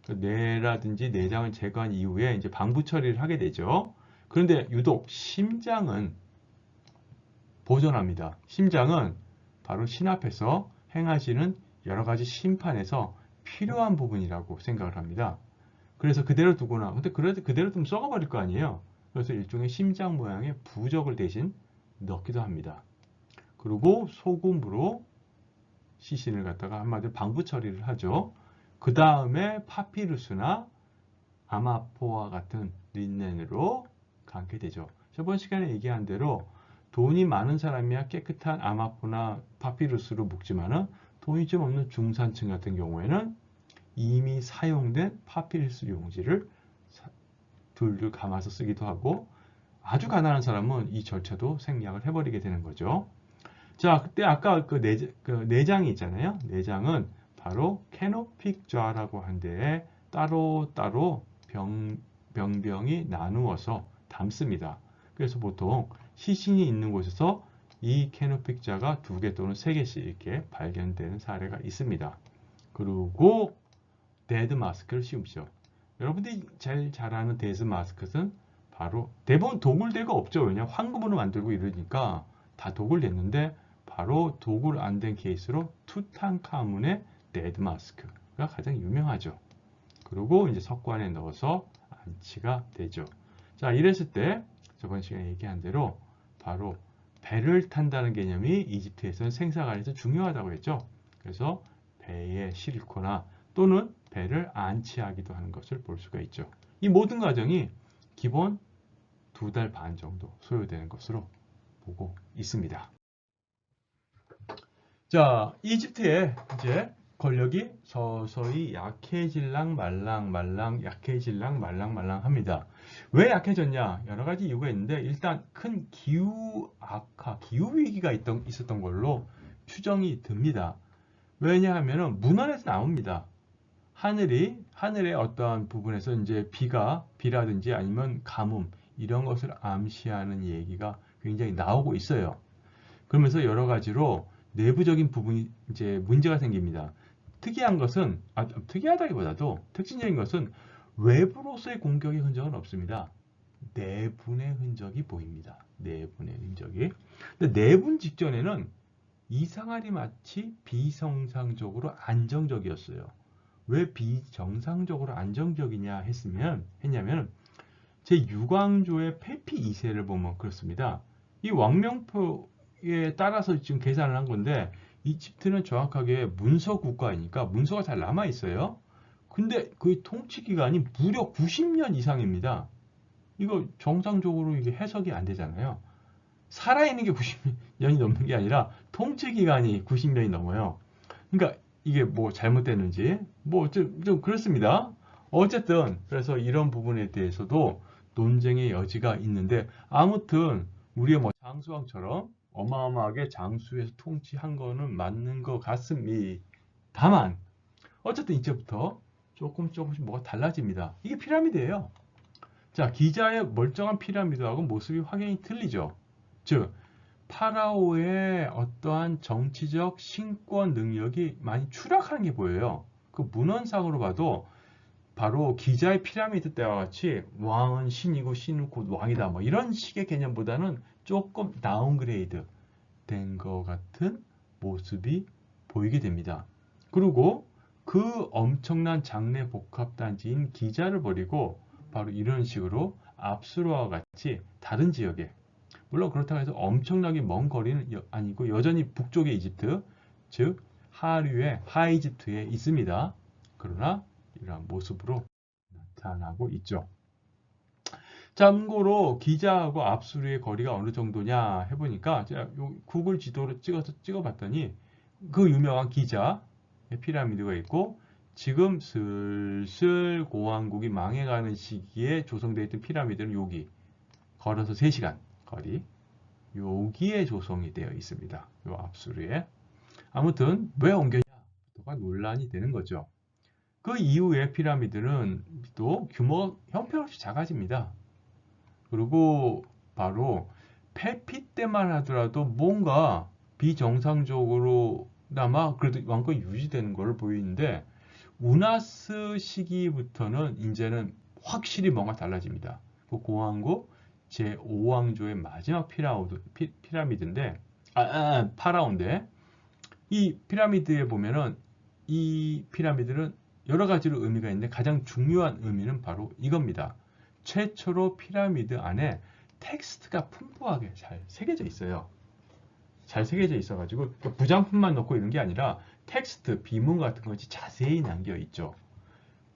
뇌라든지 내장을 제거한 이후에 이제 방부 처리를 하게 되죠. 그런데 유독 심장은 보존합니다. 심장은 바로 신 앞에서 행하시는 여러 가지 심판에서 필요한 부분이라고 생각을 합니다. 그래서 그대로 두거나, 근데 그대로 두면 썩어버릴 거 아니에요. 그래서 일종의 심장 모양의 부적을 대신 넣기도 합니다. 그리고 소금으로 시신을 갖다가 한마디로 방부 처리를 하죠. 그 다음에 파피루스나 아마포와 같은 린넨으로 감게 되죠. 저번 시간에 얘기한 대로 돈이 많은 사람이야 깨끗한 아마포나 파피루스로 묶지만은 돈이 좀 없는 중산층 같은 경우에는 이미 사용된 파피루스 용지를 둘둘 감아서 쓰기도 하고, 아주 가난한 사람은 이 절차도 생략을 해버리게 되는 거죠. 자, 그때 아까 그 내장이 있잖아요. 내장은 바로 캐노픽 좌라고 한 데에 따로따로 병병이 나누어서 담습니다. 그래서 보통 시신이 있는 곳에서 이 캐노픽 좌가 2개 또는 3개씩 이렇게 발견되는 사례가 있습니다. 그리고 데드 마스크를 씌우죠. 여러분들이 제일 잘 아는 데드 마스크는 바로 대부분 도굴대가 없죠. 왜냐하면 황금으로 만들고 이러니까 다 도굴됐는데, 바로 도굴 안 된 케이스로 투탕카문의 데드 마스크가 가장 유명하죠. 그리고 이제 석관에 넣어서 안치가 되죠. 자, 이랬을 때 저번 시간에 얘기한 대로 바로 배를 탄다는 개념이 이집트에서는 생사관에서 중요하다고 했죠. 그래서 배에 싣거나 또는 배를 안치하기도 하는 것을 볼 수가 있죠. 이 모든 과정이 기본 2달 반 정도 소요되는 것으로 보고 있습니다. 자, 이집트의 이제 권력이 서서히 약해질랑 말랑 약해질랑 말랑 합니다. 왜 약해졌냐? 여러 가지 이유가 있는데, 일단 큰 기후 악화, 기후 위기가 있었던 걸로 추정이 듭니다. 왜냐하면 문헌에서 나옵니다. 하늘의 어떠한 부분에서 이제 비라든지 아니면 가뭄 이런 것을 암시하는 얘기가 굉장히 나오고 있어요. 그러면서 여러 가지로 내부적인 부분이 이제 문제가 생깁니다. 특이한 것은 특이하다기보다도 특징적인 것은 외부로서의 공격의 흔적은 없습니다. 내분의 흔적이 보입니다. 내분의 흔적이. 근데 내분 직전에는 이상하리 마치 비정상적으로 안정적이었어요. 왜 비정상적으로 안정적이냐 했냐면 제 유광조의 페피 2세를 보면 그렇습니다. 이 왕명표에 따라서 지금 계산을 한 건데 이집트는 정확하게 문서 국가이니까 문서가 잘 남아 있어요. 근데 그 통치 기간이 무려 90년 이상입니다. 이거 정상적으로 이게 해석이 안 되잖아요. 살아있는 게 90년이 넘는 게 아니라 통치 기간이 90년이 넘어요. 그러니까 이게 뭐 잘못됐는지 뭐 좀 그렇습니다. 어쨌든 그래서 이런 부분에 대해서도 논쟁의 여지가 있는데 아무튼 우리의 뭐 장수왕처럼 어마어마하게 장수에서 통치한 거는 맞는 것 같습니다. 다만 어쨌든 이제부터 조금씩 뭐가 달라집니다. 이게 피라미드예요. 자, 기자의 멀쩡한 피라미드하고 모습이 확연히 틀리죠. 즉 파라오의 어떠한 정치적 신권 능력이 많이 추락하는 게 보여요. 그 문헌상으로 봐도 바로 기자의 피라미드 때와 같이 왕은 신이고 신은 곧 왕이다 뭐 이런 식의 개념보다는 조금 다운그레이드 된 것 같은 모습이 보이게 됩니다. 그리고 그 엄청난 장래 복합단지인 기자를 버리고 바로 이런 식으로 압수로와 같이 다른 지역에 물론 그렇다고 해서 엄청나게 먼 거리는 아니고 여전히 북쪽의 이집트, 즉 하류의 하이집트에 있습니다. 그러나 이러한 모습으로 나타나고 있죠. 참고로 기자하고 압수르의 거리가 어느 정도냐 해보니까 제가 구글 지도를 찍어봤더니 그 유명한 기자의 피라미드가 있고 지금 슬슬 고왕국이 망해가는 시기에 조성되어 있던 피라미드는 여기 걸어서 3시간 거리 여기에 조성이 되어 있습니다. 요 압수르에. 아무튼 왜 옮겼냐가 논란이 되는 거죠. 그 이후에 피라미드는 또 규모가 형편없이 작아집니다. 그리고 바로 페피 때만 하더라도 뭔가 비정상적으로나마 그래도 왕권 유지되는 걸 보이는데 우나스 시기부터는 이제는 확실히 뭔가 달라집니다. 그 고왕국 제5왕조의 마지막 피라미드인데 파라오인데 이 피라미드에 보면은 이 피라미드는 여러 가지로 의미가 있는데 가장 중요한 의미는 바로 이겁니다. 최초로 피라미드 안에 텍스트가 풍부하게 잘 새겨져 있어요. 잘 새겨져 있어가지고 부장품만 넣고 이런 게 아니라 텍스트, 비문 같은 것이 자세히 남겨 있죠.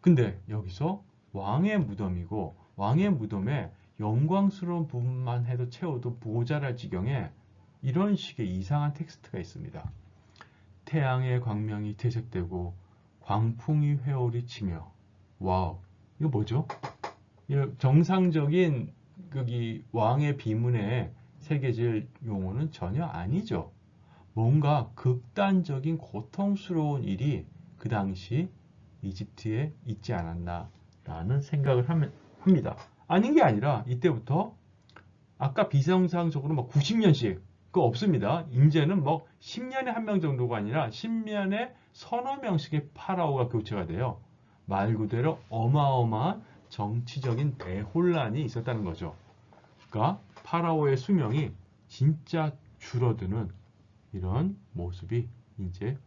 근데 여기서 왕의 무덤이고 왕의 무덤에 영광스러운 부분만 해도 채워도 모자랄 지경에 이런 식의 이상한 텍스트가 있습니다. 태양의 광명이 퇴색되고 광풍이 회오리 치며 와우 이거 뭐죠? 정상적인 거기 왕의 비문에 새겨질 용어는 전혀 아니죠. 뭔가 극단적인 고통스러운 일이 그 당시 이집트에 있지 않았나 라는 생각을 합니다. 아닌 게 아니라 이때부터 아까 비정상적으로 막 90년씩 그거 없습니다. 이제는 뭐 10년에 한 명 정도가 아니라 10년에 서너 명씩의 파라오가 교체가 돼요. 말 그대로 어마어마한 정치적인 대혼란이 있었다는 거죠. 그러니까 파라오의 수명이 진짜 줄어드는 이런 모습이 이제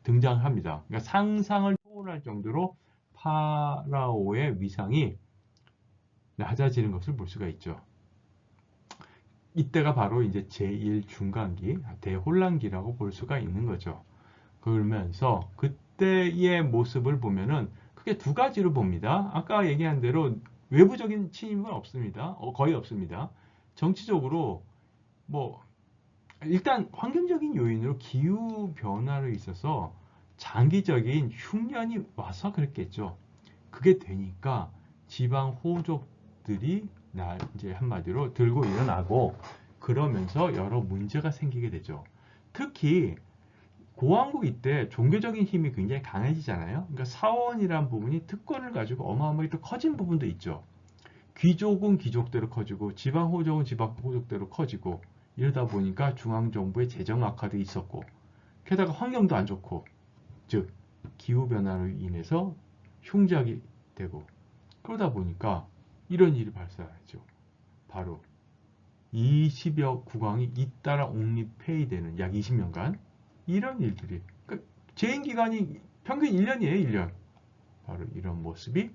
등장합니다. 그러니까 상상을 초월할 정도로 파라오의 위상이 낮아지는 것을 볼 수가 있죠. 이때가 바로 이제 제1중간기, 대혼란기라고 볼 수가 있는 거죠. 그러면서 그때의 모습을 보면은 크게 두 가지로 봅니다. 아까 얘기한 대로 외부적인 침입은 없습니다. 거의 없습니다. 정치적으로 뭐 일단 환경적인 요인으로 기후 변화로 있어서 장기적인 흉년이 와서 그랬겠죠. 그게 되니까 지방 호족들이 이제 한마디로 들고 일어나고 그러면서 여러 문제가 생기게 되죠. 특히 고왕국 때 종교적인 힘이 굉장히 강해지잖아요. 그러니까 사원이란 부분이 특권을 가지고 어마어마하게 또 커진 부분도 있죠. 귀족은 귀족대로 커지고 지방호족은 지방호족대로 커지고 이러다 보니까 중앙정부의 재정 악화도 있었고 게다가 환경도 안 좋고 즉 기후변화로 인해서 흉작이 되고 그러다 보니까 이런 일이 발생하죠. 바로 20여 국왕이 잇따라 옹립폐위되는 약 20년간 이런 일들이 그러니까 재임 기간이 평균 1년이에요. 1년. 바로 이런 모습이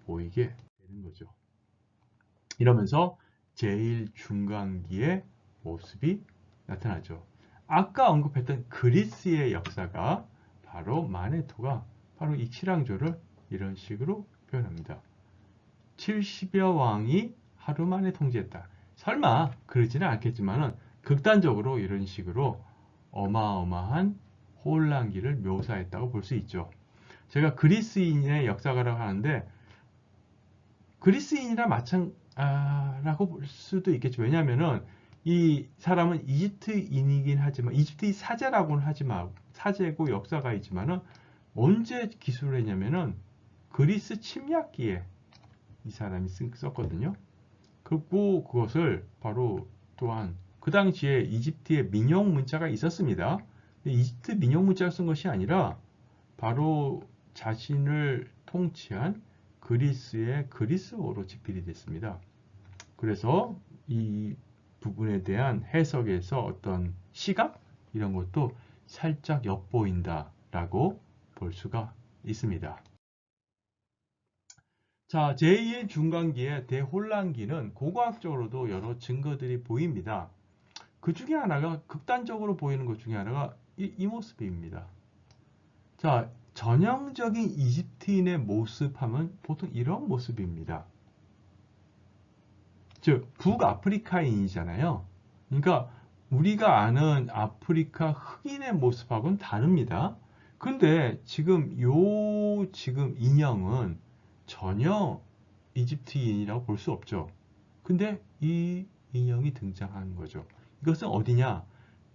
보이게 되는 거죠. 이러면서 제1중간기의 모습이 나타나죠. 아까 언급했던 그리스의 역사가 바로 마네토가 바로 이 칠왕조를 이런 식으로 표현합니다. 70여 왕이 하루 만에 통제했다. 설마 그러지는 않겠지만은 극단적으로 이런 식으로 어마어마한 혼란기를 묘사했다고 볼 수 있죠. 제가 그리스인의 역사가라고 하는데 그리스인이나 마찬가지라고 볼 수도 있겠죠. 왜냐하면은 이 사람은 이집트인이긴 하지만 이집트의 사제라고는 하지만 사제고 역사가이지만은 언제 기술을 했냐면은 그리스 침략기에 이 사람이 썼거든요. 그리고 그것을 바로 또한 그 당시에 이집트의 민용 문자가 있었습니다. 근데 이집트 민용 문자를 쓴 것이 아니라 바로 자신을 통치한 그리스의 그리스어로 집필이 됐습니다. 그래서 이 부분에 대한 해석에서 어떤 시각 이런 것도 살짝 엿보인다라고 볼 수가 있습니다. 자, 제2의 중간기의 대혼란기는 고고학적으로도 여러 증거들이 보입니다. 그 중에 하나가 극단적으로 보이는 것 중에 하나가 이 모습입니다. 자, 전형적인 이집트인의 모습하면 보통 이런 모습입니다. 즉, 북아프리카인이잖아요. 그러니까 우리가 아는 아프리카 흑인의 모습하고는 다릅니다. 근데 지금 인형은 전혀 이집트인이라고 볼 수 없죠. 근데 이 인형이 등장하는 거죠. 이것은 어디냐?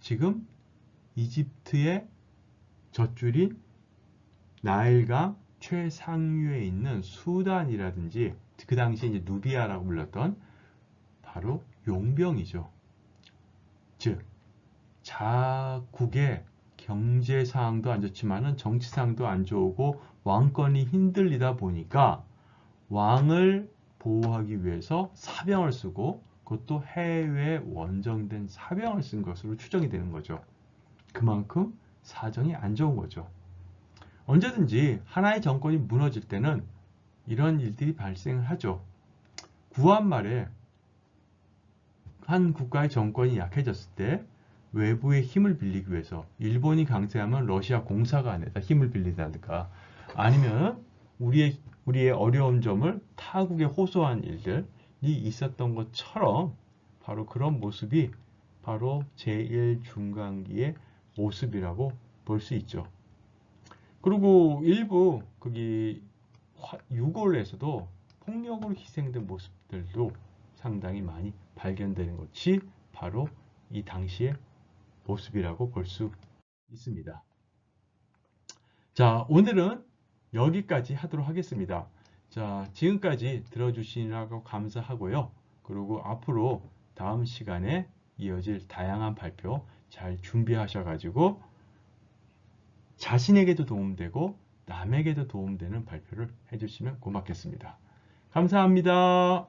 지금 이집트의 젖줄인 나일강 최상류에 있는 수단이라든지 그 당시에 이제 누비아라고 불렀던 바로 용병이죠. 즉 자국의 경제 상황도 안 좋지만은 정치 상황도 안 좋고 왕권이 흔들리다 보니까 왕을 보호하기 위해서 사병을 쓰고 그것도 해외에 원정된 사병을 쓴 것으로 추정이 되는 거죠. 그만큼 사정이 안 좋은 거죠. 언제든지 하나의 정권이 무너질 때는 이런 일들이 발생을 하죠. 구한 말에 한 국가의 정권이 약해졌을 때 외부의 힘을 빌리기 위해서 일본이 강세하면 러시아 공사가 안에다 힘을 빌리다든가 아니면 우리의 어려운 점을 타국에 호소한 일들이 있었던 것처럼 바로 그런 모습이 바로 제1중간기의 모습이라고 볼 수 있죠. 그리고 일부 거기 유골에서도 폭력으로 희생된 모습들도 상당히 많이 발견되는 것이 바로 이 당시의 모습이라고 볼 수 있습니다. 자, 오늘은 여기까지 하도록 하겠습니다. 자, 지금까지 들어주시느라고 감사하고요. 그리고 앞으로 다음 시간에 이어질 다양한 발표 잘 준비하셔가지고 자신에게도 도움되고 남에게도 도움되는 발표를 해주시면 고맙겠습니다. 감사합니다.